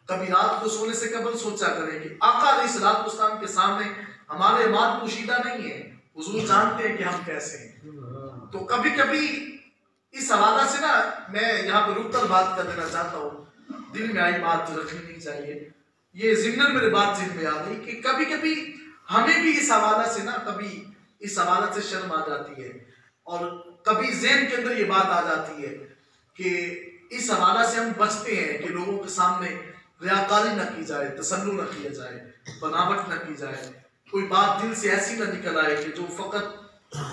कभी रात को सोने से कबल सोचा करें कि आका अलैहिस्सलाम के सामने हमारे अमाल पोशीदा नहीं है, हुजूर जानते हैं कि हम कैसे हैं। तो कभी कभी इस हवाला से ना मैं यहाँ पर रुककर बात कर देना चाहता हूँ। दिल में आई बात रखनी नहीं चाहिए, ये ज़िम्मन मेरे बात जिन में आ गई कि कभी कभी हमें भी इस हवाला से ना कभी इस हवाला से शर्म आ जाती है और कभी ज़हन के अंदर ये बात आ जाती है कि इस हवाला से हम बचते हैं कि लोगों के सामने रियाकारी न की जाए, तसल्लु न किया जाए, बनावट न की जाए, कोई बात दिल से ऐसी न निकल आए कि जो फ़कत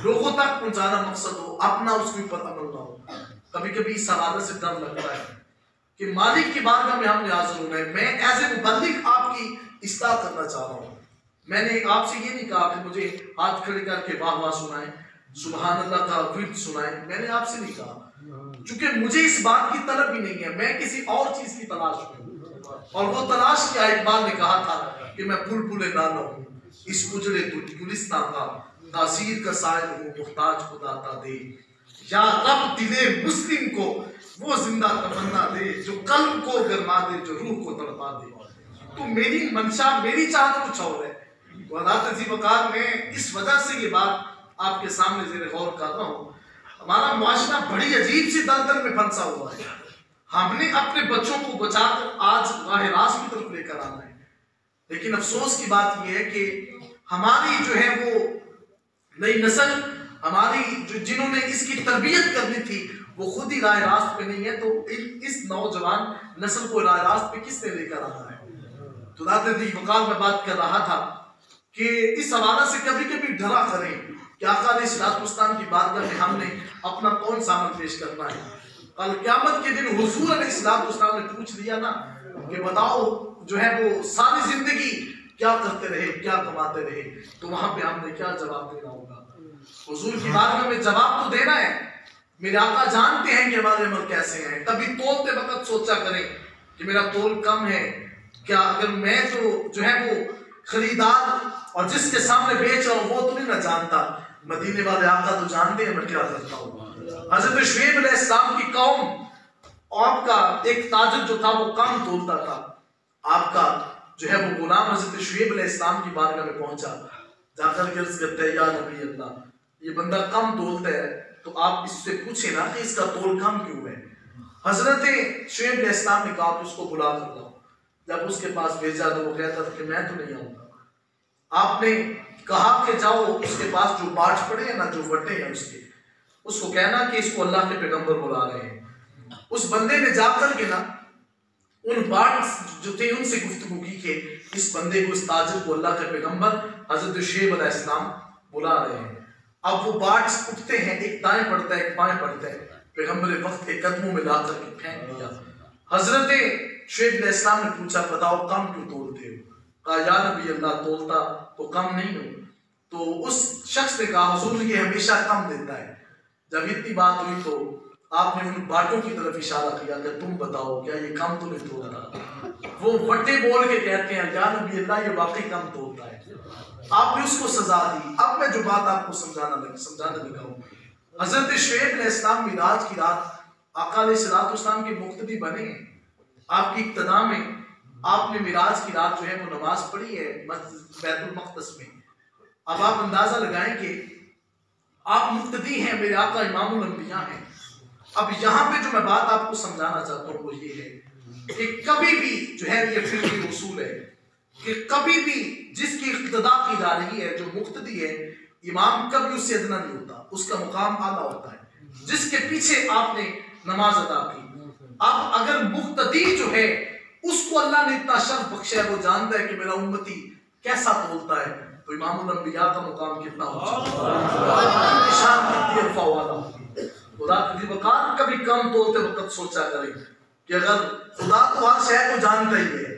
लोगों तक पहुंचाना मकसद हो, अपना उसके ऊपर अमल ना हो। कभी कभी इस हवाले से डर लगता है कि मालिक की बारगाह में हमने हाजिर होना है। मैं एज ए मुबल्लिग आपकी इस्लाह करना चाह रहा हूँ मैंने आपसे ये नहीं कहा कि मुझे हाथ खड़े करके वाह वाह सुनाए, सुभान अल्लाह का विर्द सुनाए, मैंने आपसे नहीं कहा, क्योंकि मुझे इस बात की तलब ही नहीं है, मैं किसी और चीज की तलाश में हूँ। और वो तलाश क्या, इकबाल ने कहा था कि मैं बुलबुले नाला हूँ, इस उजड़े गुलिस्तान का तासीर का साइल हूँ, मुख्ताज को दाता दे, या रब दिले मुस्लिम को वो जिंदा तमन्ना दे, जो कल्ब को गरमा दे, जो रूह को तड़पा दे। तो मेरी मंशा, मेरी चाहत कुछ और है। वकार में इस वजह से ये बात आपके सामने ज़ेरे गौर कर रहा हूँ। हमारा मुआशरा बड़ी अजीब सी दलदल में फंसा हुआ है। हमने अपने बच्चों को बचाकर आज राह रास्त की तरफ लेकर आना है, लेकिन अफसोस की बात यह है कि हमारी जो है वो नई नस्ल, हमारी जो जिन्होंने इसकी तरबियत करनी थी वो खुद ही राह रास्त पे नहीं है। तो इस नौजवान नस्ल को राह रास्त पे किसने लेकर आना है? तो वकार में बात कर रहा था कि इस हवाला से कभी कभी डरा करें कि आका अलैहिस्सलाम की बारगाह में हमने अपना कौन सा अमल पेश करना है। कल क़यामत के दिन हुजूर अलैहिस्सलाम ने पूछ लिया ना कि बताओ जो है वो सारी जिंदगी क्या करते रहे, क्या कमाते रहे, तो वहां पे हमने क्या जवाब देना होगा? हुजूर की बारगाह में जवाब तो देना है। मेरे आका जानते हैं कि हमारे अमल कैसे हैं। कभी तोलते वक्त सोचा करें कि मेरा तोल कम है क्या, अगर मैं तो जो है वो खरीदार और जिसके सामने बेच रहा हूं वो तो नहीं ना जानता, मदीने वाले आका तो जानते हैं मैं क्या करता हूँ। हजरत शुएब अलैहिस्सलाम की कौम, आपका एक ताजिर जो था वो कम तोलता था, आपका जो है वो गुलाम हजरत शुएब अलैहिस्सलाम की बारगाह में पहुंचा, जाकर अर्ज करते हैं या नबी अल्लाह, ये बंदा कम तोलता है तो आप इससे पूछे ना कि इसका तोल कम क्यों है। हजरत शुएब अलैहिस्सलाम ने कहा कि उसको बुला कर लाओ। जब उसके पास भेजा तो वो कहता था कि मैं तो नहीं आऊंगा। आपने कहा कि जाओ उसके पास जो बाँट पड़े हैं ना, जो वटे हैं उसको कहना कि इसको अल्लाह के पैगंबर बुला रहे हैं। उस बंदे ने जाकर के ना उन बाट जो थे उनसे गुफ्तगू की कि इस बंदे को, इस ताजिर को अल्लाह के पैगंबर हजरत शुएब अलैहिस्सलाम बुला रहे हैं। अब वो बाट उठते हैं, एक दाएं पड़ता है एक बाएं पड़ता है, पैगंबर वक्त के कदमों में लाकर के फेंक दिया। हजरत शुएब अलैहिस्सलाम ने पूछा बताओ कम क्यों तोलते हो? कहा या नबी अल्लाह तोलता तो कम नहीं हो। तो उस शख्स ने कहा हुजूर ये हमेशा कम देता है। जब इतनी बात हुई तो आपने उन बाटों की तरफ इशारा किया कि तुम बताओ क्या ये कम तो नहीं तोल रहा? वो वटे बोल के कहते हैं या नबी अल्लाह ये वाकई कम तोलता है। आपने उसको सजा दी। अब मैं जो बात आपको समझाने लगा हूँ, हजरत शुएब अलैहिस्सलाम मिराज की रात आका अलैहिस्सलाम के मुक्तदी बने हैं। आपकी इब्तिदा में आपने मिराज की रात जो है वो नमाज पढ़ी है बैतुल मक़दस में। अब आप अंदाजा लगाएं कि आप मुक्तदी हैं, मेरे आका इमामुल अंबिया हैं। अब यहाँ पे जो मैं बात आपको समझाना चाहता हूँ वो ये है कि कभी भी जो है ये फिक्री उसूल है कि कभी भी जिसकी इक्तदा की जा रही है, जो मुक्तदी है, इमाम कभी उससे अदना नहीं होता, उसका मुकाम आला होता है जिसके पीछे आपने नमाज अदा की। अब अगर मुक्तदी जो है उसको अल्लाह ने इतना शर्फ बख्शा है, वो जानता है कि मेरा उम्मती कैसा तोलता है, तो इमामुल अंबिया का मुकाम कितना वकार कभी कम तोलते वक्त सोचा करें कि अगर खुदा तो हर शय को जानता ही है,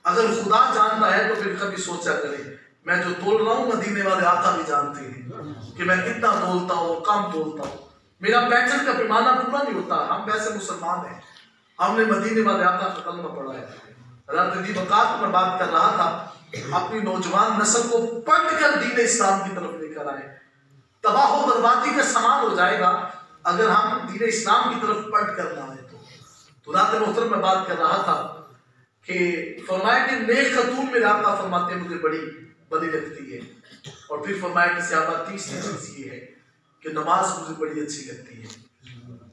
अगर खुदा जानता है तो फिर कभी सोचा करें मैं जो तोल रहा हूँ मदीने वाले आका भी जानते हैं कि मैं कितना तोलता हूँ, कम तोलता हूँ। मेरा पैंचर का पैमाना पूरा नहीं होता। हम वैसे मुसलमान हैं, हमने मदीने वाले आका का कलमा पढ़ा है। हज़रत वकार को मैं बात कर रहा था, अपनी नौजवान नस्ल को पढ़कर दीन इस्लाम की तरफ लेकर आए। तबाह व बर्बादी का समान हो जाएगा अगर हम दीन इस्लाम की तरफ पढ़ कर ना आए। तो रात मोहतरम में बात कर रहा था कि फरमाया कि नेक खतून मेरे आका फरमाते मुझे बड़ी बड़ी लगती है, और फिर फरमाया कि सहाबा तीसरी चीज ये है कि नमाज मुझे बड़ी अच्छी लगती है।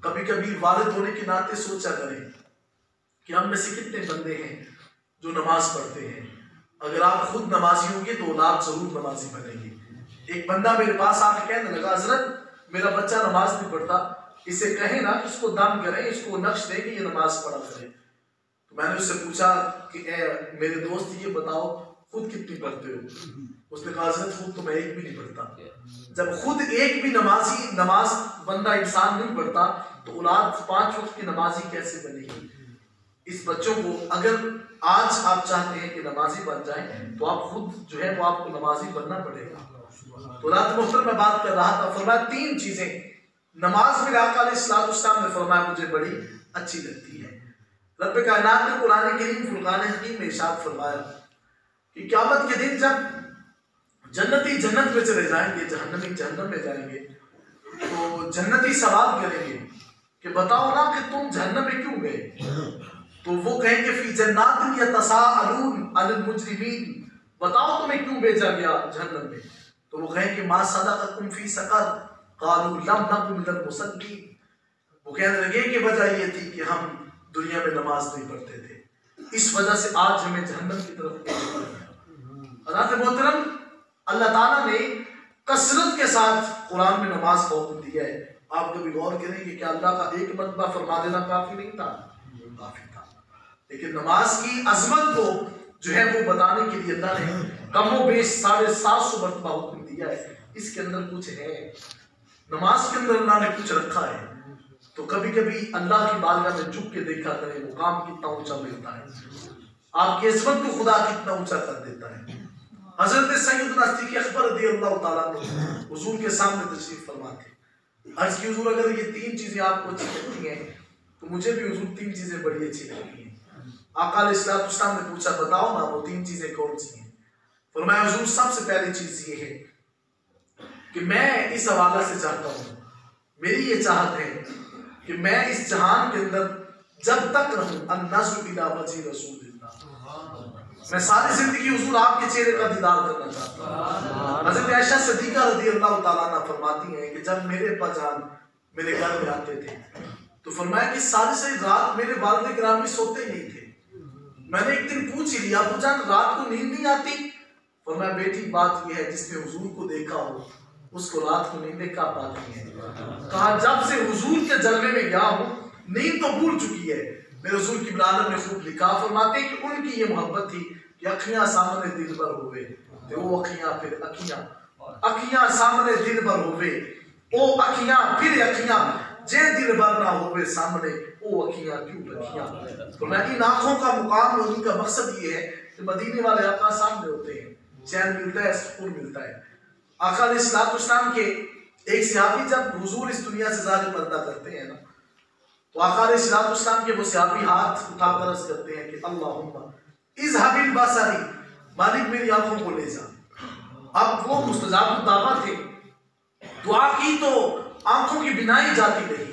कभी कभी वालिद होने के नाते सोचा करें कि हम में से कितने बंदे हैं जो नमाज पढ़ते हैं। अगर आप खुद नमाजी होंगे तो औलाद जरूर नमाजी बनेगी। एक बंदा मेरे पास आके कहने लगा, हजरत मेरा बच्चा नमाज नहीं पढ़ता, इसे कहें ना कि इसको दम करें, इसको नक्श दें कि ये नमाज पढ़ा करे। तो मैंने उससे पूछा कि मेरे दोस्त ये बताओ खुद कितनी पढ़ते हो? उसने कहा हजरत खुद तो मैं एक भी नहीं पढ़ता। जब खुद एक भी नमाज बंदा इंसान नहीं पढ़ता तो औलाद 5 वक्त की नमाजी कैसे बनेगी? इस बच्चों को अगर आज आप चाहते हैं कि नमाजी बन जाए तो आप खुद जो है वो आपको नमाजी बनना पड़ेगा। तो रात मोहतरम में बात कर रहा था, फरमाया 3 चीजें नमाज में आका अलैहिस्सलाम ने फरमाया मुझे बड़ी अच्छी लगती है। रब्बे कायनात ने कुरान करीम फुरकान हकीम में इरशाद फरमाया कि क़यामत के दिन जब जन्नती जन्नत में चले जाएंगे, जहन्नमी जहन्नम में जाएंगे, तो जन्नती सवाल करेंगे कि बताओ ना कि तुम जहन्नम में क्यों गए। तो वो कहेंगे फी जन्नातिन यतसाअलून अनिल मुजरिमीन, बताओ तुम्हें क्यों भेजा गया जहन्नम में। तो वो कहेंगे मा सदक़कुम फी सक़र क़ालू लम नकु मिनल मुसल्लीन, वो कहने लगे कि वजह ये थी कि हम दुनिया में नमाज नहीं पढ़ते थे, इस वजह से आज हमें जहन्नम की तरफ भेजा गया। हज़रत मोहतरम अल्लाह ताला ने कसरत के साथ कुरान में नमाज का हुक्म दिया है। आप कभी गौर करें कि क्या अल्लाह का एक मरतबा फरमा देना काफी नहीं था? काफी था, लेकिन नमाज की अजमत को जो है वो बताने के लिए अल्लाह ने कमो बेश 750 मरतबा हुक्म दिया है। इसके अंदर कुछ है, नमाज के अंदर अल्लाह ने कुछ रखा है। तो कभी कभी अल्लाह की बारगाह में झुक के देखा करें, मुकाम कितना ऊंचा मिलता है, आपकी इस्मत को खुदा कितना ऊंचा कर देता है। हजरत सैयदना सिद्दीक़ अकबर रज़ियल्लाहु ताला अन्हु हुजूर के सामने तशरीफ फरमा थे। अर्ज की हुजूर अगर ये 3 चीजें आपको अच्छी लगती हैं तो मुझे भी हुजूर 3 चीजें बड़ी अच्छी लगती हैं। आका अलैहिस्सलाम ने पूछा बताओ ना वो 3 चीजें कौन सी हैं। फरमाया हुजूर सबसे पहली चीज ये है कि मैं इस हवाला से चाहता हूँ, मेरी ये चाहत है कि मैं इस जहान के अंदर जब तक रहूं अन्नज़्र इला वजहि रसूलिल्लाह, मैं सारी जिंदगी हुजूर आपके चेहरे का दीदार करना चाहता हूँ। हज़रत आयशा सिद्दीक़ा रज़ियल्लाहु ताला अन्हा फरमाती हैं कि जब मेरे अब्बाजान मेरे घर में आते थे तो फरमाया कि सारी रात मेरे वालिद गिरामी सोते नहीं थे। मैंने एक दिन पूछ ही लिया अब्बूजान रात को नींद नहीं आती? फरमाया बेटी बात यह है जिसने हुजूर को देखा हो उसको रात को नींद कहाँ पाती है। कहा जब से हुजूर के जलवे में गया हूँ नींद तो भूल चुकी है। मेरे हुजूर की बिलाल ने खूब लिखा, फरमाते कि उनकी ये मोहब्बत थी कि अखियां सामने दिल भर होवे तो वो अखियां फिर अखियां, अखियां सामने दिल भर होवे ओ अखियां फिर अखियां, जे दिल भर ना होवे सामने ओ अखियां क्यों अखियां। तो मैं इन आंखों का मुकाम होने का मकसद ये है कि मदीने वाले आका सामने होते हैं, चैन मिलता है, सुकून मिलता है। आका अलैहिस्सलाम के एक सहाबी जब हुजूर इस दुनिया से ज़ाहिर पर्दा करते हैं ना तो आका अलैहिस्सलाम के वो सहाबी हाथ उठाकर अर्ज करते हैं कि अल्लाहुम्मा इज़हबिल बसरी, मालिक मेरी आंखों को ले जा। अब वो मुस्तजाब दावा थे, दुआ की तो आंखों की बिनाई जाती रही।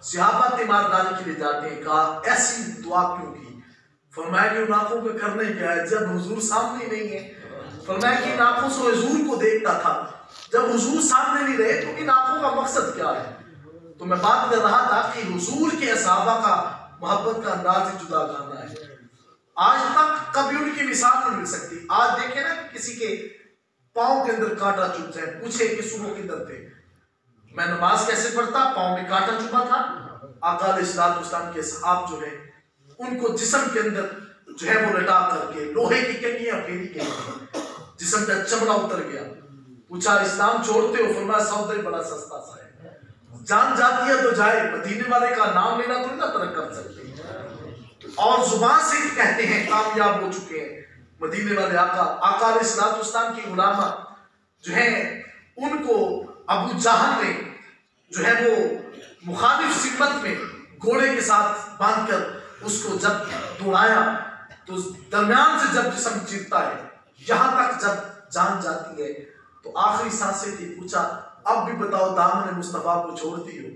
सहाबा तीमारदारी के लिए जाते हैं, कहा ऐसी दुआ क्यों की? फरमाया कि उन आंखों को करने क्या है जब हुजूर सामने नहीं है। फरमाया कि इन आंखों से हुजूर को देखता था, जब हुजूर सामने नहीं रहे तो इन आंखों का मकसद क्या है। तो मैं बात कर रहा था कि हुजूर के सहाबा का मोहब्बत का अंदाज ही जुदा गाना है। आज तक कभी उनकी मिसाल नहीं मिल सकती। आज देखे ना किसी के पाँव के अंदर कांटा चुभ जाए, पूछे कि सुबह किधर थे, मैं नमाज कैसे पढ़ता, पाँव में कांटा चुभा था। आका अलैहिस्सलाम के सहाब जो है उनको जिस्म के अंदर जो है वो लटा करके लोहे की कंगियां फेरी के जिस्म का चमड़ा उतर गया। पूछा इस्लाम छोड़ते हो? फरमाया सौदा बड़ा सस्ता सा है, जान जाती है तो जाए, मदीने वाले का नाम लेना तो ना तरक कर सकते और जुबान से कहते हैं कामयाब हो चुके हैं मदीने वाले आका। आका अलैहिस्सलाम की गुलामा जो है उनको अबू जहल ने जो है वो मुखालिफ सिमत में घोड़े के साथ बांधकर उसको जब दौड़ाया तो दरमियान से जब जिस्म चिरता है यहाँ तक जब जान जाती है तो आखिरी सांसें थी। पूछा अब भी बताओ दामन मुस्तफा को छोड़ती हो?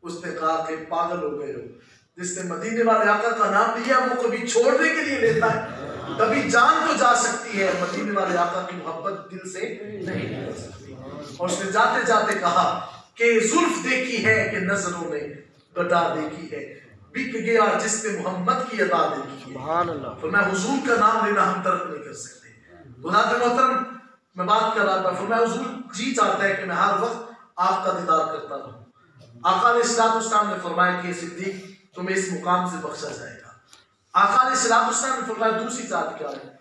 उसने कहा कि पागल हो गए हो, जिसने मदीने वाले आका का नाम लिया वो कभी छोड़ने के लिए लेता है, कभी जान तो जा सकती है, मदीने वाले आका की मोहब्बत दिल से नहीं निकल सकती। और उसने जाते जाते कहा कि जुल्फ देखी है कि नजरों ने गदा देखी है, बिक गया जिसने मोहम्मद की अदा देखी है। तो मैं हुजूर का नाम लेना हम तर्क नहीं कर सकते। मोहतरम मैं बात कर रहा था, फिर मैं हुजूर जी चाहता है कि मैं हर वक्त आपका दीदार करता रहूं। आका अलैहिस्सलाम ने फरमाया कि सिद्दीक तुम्हें इस मुकाम से बख्शा जाएगा। आका अलैहिस्सलाम ने फरमाया दूसरी चाहत क्या है?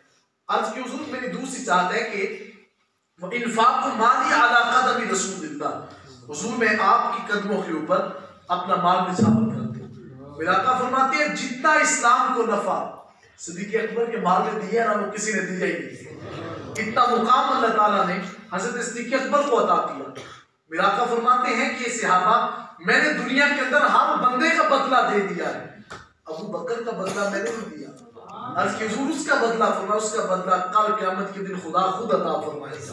आज की हुजूर मेरी दूसरी चाहत है कि इन्फाक माली अला कदमी रसूलिल्लाह, हुजूर मैं आपकी कदमों के ऊपर अपना माल निछावर कर दूं। मेरा आका फरमाते हैं जितना इस्लाम को नफा सिद्दीक अकबर के माल में दिया ना वो किसी ने दिया ही नहीं। इतना मुकाम अल्लाह ताला ने हजरत सिद्दीक अकबर को अता किया। मेरा आका फरमाते हैं कि सहाबा मैंने दुनिया के अंदर हर बंदे का बदला दे दिया है, अबू बकर का बदला मैंने नहीं दिया। आज के हुजूर उसका बदला फरमाया, उसका बदला कल क़यामत के दिन खुदा खुद अता फरमाएगा।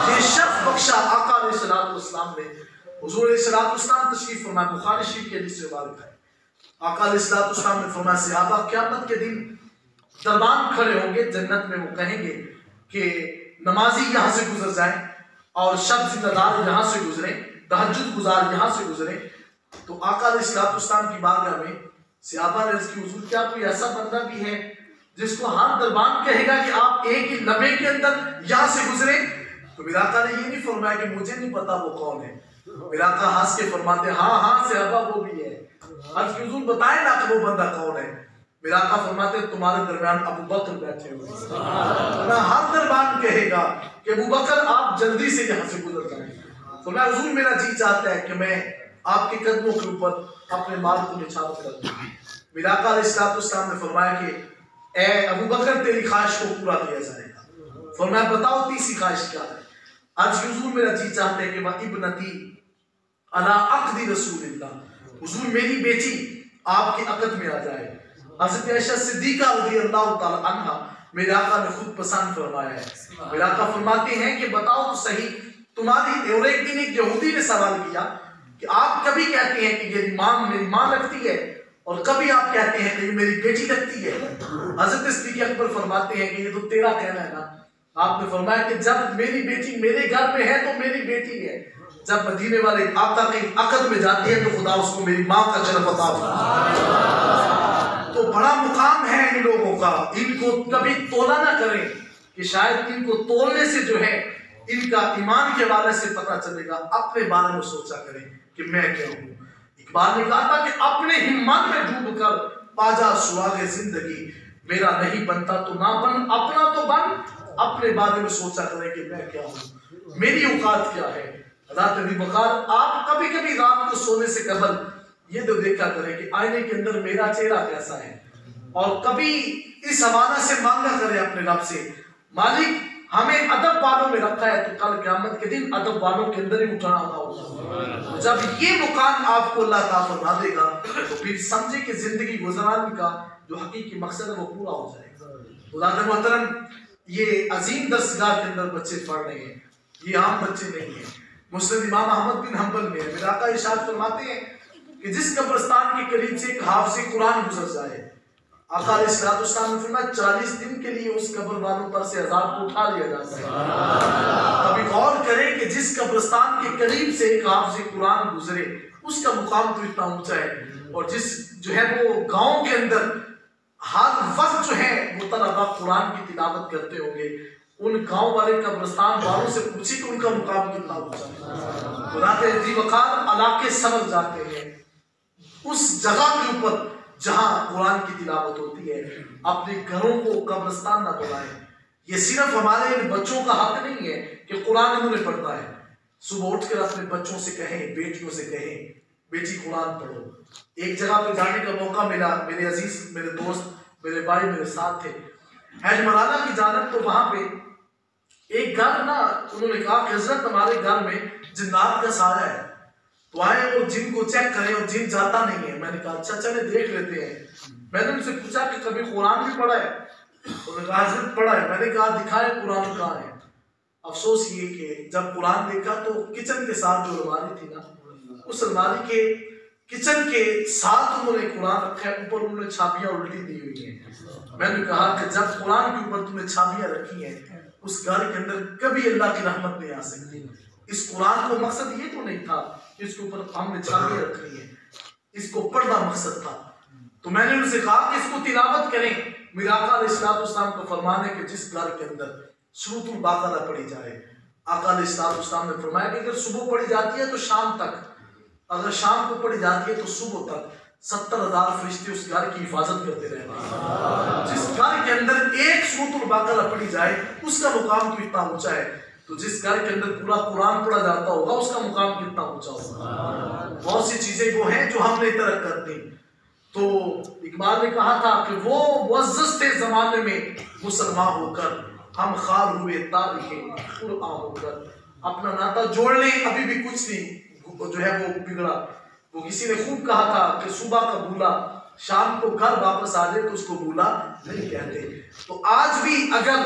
ये शर्फ बख्शा आका अलैहिस्सलातु वस्सलाम ने हुजूर अलैहिस्सलातु वस्सलाम तशरीफ फरमाया, बुखारी शरीफ के हदीस से रिवायत है। आका अलैहिस्सलातु वस्सलाम ने फरमाया सहाबा क़यामत के दिन दरबान खड़े होंगे जन्नत में, वो कहेंगे कि नमाजी यहाँ से गुजर जाए और शब जिंदादार यहाँ से गुजरे, तहज्जुद गुजार यहाँ से गुजरे। तो आका अलैहिस्सलातु वस्सलाम की बारगाह में सहाबा ने अर्ज़ की हुजूर क्या कोई ऐसा बंदा भी है जिसको हर दरबान कहेगा कि आप एक ही लम्हे के अंदर यहाँ से गुजरे? तो मेरा आका ने ये नहीं फरमाया कि मुझे नहीं पता वो कौन है। मेरा आका हंस के फरमाते हाँ हाँ सहाबा वो भी है। अर्ज़ की हुजूर बताए ना कि वो बंदा कौन है। मेरा आका फरमाते तुम्हारे दरमियान अबू बकर बैठे हुए ना, हर दरबान कहेगा कि अबू बकर आप जल्दी से यहाँ से गुजर जाए। तो मैं हुजूर मेरा जी चाहता है कि मैं आपके कदमों के ऊपर अपने माल को निछावर कर दूं। मेरा आका अलैहिस्सलातु वस्सलाम ने फरमाया कि ए अबू बकर तेरी ख्वाहिश को पूरा किया जाएगा। फरमाया बताओ तीसरी ख्वाहिश क्या है? आज हुजूर मेरा जी चाहते हैं कि वह इब्नती अला अक़दी रसूलिल्लाह, हुजूर मेरी बेटी आपके अक़द में आ जाए। हज़रत आयशा सिद्दीक़ा रज़ियल्लाहु ताला अन्हा मेरे आका ने खुद पसंद फरमाया है। मेरे आका फरमाते हैं कि बताओ तो सही तुम्हारी, और एक दिन एक यहूदी ने सवाल किया कि आप कभी कहते हैं कि मेरी माँ लगती है और कभी आप कहते हैं कि ये मेरी बेटी लगती है। हज़रत सिद्दीक़ अकबर फरमाते हैं कि ये तो तेरा कहना है ना। आपने फरमाया कि जब मेरी बेटी मेरे घर में है तो मेरी बेटी है, जब मदीने वाले आका के अक़द में जाती है तो खुदा उसको मेरी माँ का शरफ़ अता फरमाता। तो बड़ा मुकाम है इन लोगों का, इनको कभी तोला ना करें कि शायद इनको तोलने से जो है इनका ईमान के हवाले से पता चलेगा। अपने बारे में सोचा करें कि मैं क्या हूँ। इकबाल ने कहा था कि अपने हिम्मत में डूब कर पाजा सुहागे जिंदगी, मेरा नहीं बनता तो ना बन, अपना तो बन। अपने बारे में सोचा करें कि मैं क्या हूँ, मेरी औकात क्या है। रात अबू बकर आप कभी कभी रात को सोने से कबल ये तो देखा करें कि आईने के अंदर मेरा चेहरा कैसा है, और कभी इस हवाला से मांगा करें अपने रब से, मालिक हमें अदब वालों में रखा है तो कल क़यामत के दिन अदब वालों के अंदर ही उठाना होगा। जब ये मुकाम आपको अल्लाह ताला फरमा देगा तो फिर समझे कि जिंदगी गुजारने का जो हकीकी मकसद है वो पूरा हो जाएगा। खुदा मोहतरम ये अजीम दरसगाह के अंदर बच्चे पढ़ रहे हैं, ये आम बच्चे नहीं है। मुस्लिम इमाम अहमद बिन हंबल में मेरा आका इरशाद फरमाते हैं कि जिस कब्रिस्तान के करीब से एक हाफ़िज़ कुरान गुजर जाए, आका अलैहिस्सलातु वस्सलाम ने फरमाया 40 दिन के लिए उस कब्र वालों पर से अज़ाब को उठा लिया जाता है। अभी गौर करें कि जिस कब्रिस्तान के करीब से एक हाफ़िज़ कुरान गुजरे उसका मुकाम तो इतना ऊंचा है, और जिस जो है वो गांव के अंदर हर वक्त जो है वो तलबा कुरान की तिलावत करते होंगे, उन गांव वाले कब्रिस्तान वालों से पूछे कि उनका मुकाम कितना ऊंचा है। खुदाते जी वकार इलाके समझ जाते हैं उस जगह के ऊपर जहां कुरान की तिलावत होती है। अपने घरों को कब्रिस्तान ना बनाएं। ये सिर्फ हमारे इन बच्चों का हक नहीं है कि कुरान इन्होंने पढ़ना है। सुबह उठकर अपने बच्चों से कहें, बेटियों से कहें, बेटी कुरान पढ़ो। एक जगह पे जाने का मौका मिला, मेरे अजीज, मेरे दोस्त, मेरे भाई मेरे साथ थे हैज मराना की जानब। तो वहां पे एक घर ना, उन्होंने कहा कि हजरत हमारे घर में जिन्नात का साया है, तो आए और जिन को चेक करें, और जिन जाता नहीं है। मैंने कहा अच्छा चले देख लेते हैं। मैंने उनसे पूछा कि कभी कुरान भी पढ़ा है? उन्होंने कहा हजरत पढ़ा है। मैंने कहा दिखाए कुरान कहाँ है? अफसोस ये कि जब कुरान देखा तो किचन के साथ जो अलमारी थी ना, उस अलमारी के किचन के साथ उन्होंने कुरान रखा है, ऊपर उन्होंने छापियां उल्टी दी हुई हैं। मैंने कहा कि जब कुरान के ऊपर तुमने छापियां रखी हैं, उस घर के अंदर कभी अल्लाह की रहमत नहीं आ सकती। इस कुरान को मकसद ये तो नहीं था कि इसके ऊपर हमने छापियां रखी हैं, इसको पढ़ना मकसद था। तो मैंने उनसे कहा कि इसको तिलावत करें। मेरा आका अलैहिस्सलातु वस्सलाम को फरमान है कि जिस घर के अंदर सूरतुल बकरा पढ़ी जाए, आका अलैहिस्सलातु वस्सलाम ने फरमाया कि अगर सुबह पढ़ी जाती है तो शाम तक, अगर शाम को पढ़ी जाती है तो सुबह तक 70,000 फरिश्ते उस घर की हिफाजत करते रहते हैं। जिस घर के अंदर एक सूरतुल बकरा पढ़ी जाए उसका मुकाम तो इतना ऊंचा है, तो जिस घर के अंदर पूरा कुरान पढ़ा जाता होगा उसका मुकाम कितना ऊंचा होगा। बहुत सी चीजें वो हैं जो हमने तरक कर दी। तो इकबाल ने कहा था कि वो मुअज़्ज़ज़ थे ज़माने में मुसलमान होकर, हम खार हुए तारीखे कुरआन होकर। अपना नाता जोड़ ले, अभी भी कुछ नहीं जो है वो बिगड़ा। वो किसी ने खूब कहा था कि सुबह का भूला शाम को घर वापस आ जाए तो उसको भूला नहीं कहते। तो आज भी अगर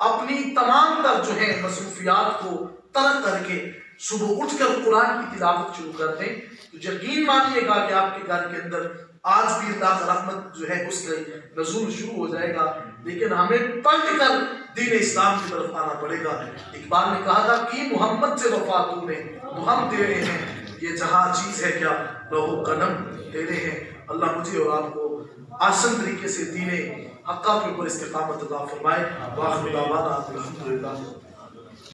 अपनी तमाम तर जो है मसरूफियात को तर्क करके सुबह उठकर कुरान की तिलावत शुरू कर दें तो यकीन मानिएगा कि आपके घर के अंदर आज भी अल्लाह का रहमत जो है उसका नज़ूल शुरू हो जाएगा। लेकिन हमें पलट कर दीन इस्लाम की तरफ आना पड़ेगा। इकबाल ने कहा था कि मोहम्मद से वफा तूने तो हम तेरे हैं, ये जहाँ चीज़ है क्या लहू कलम तेरे हैं। अल्लाह मुझे और आपको आसान तरीके से दीन हक़्क़ा के ऊपर इस्तिक़ामत अता फरमाए। वाखिर दावाना अल्हम्दुलिल्लाह।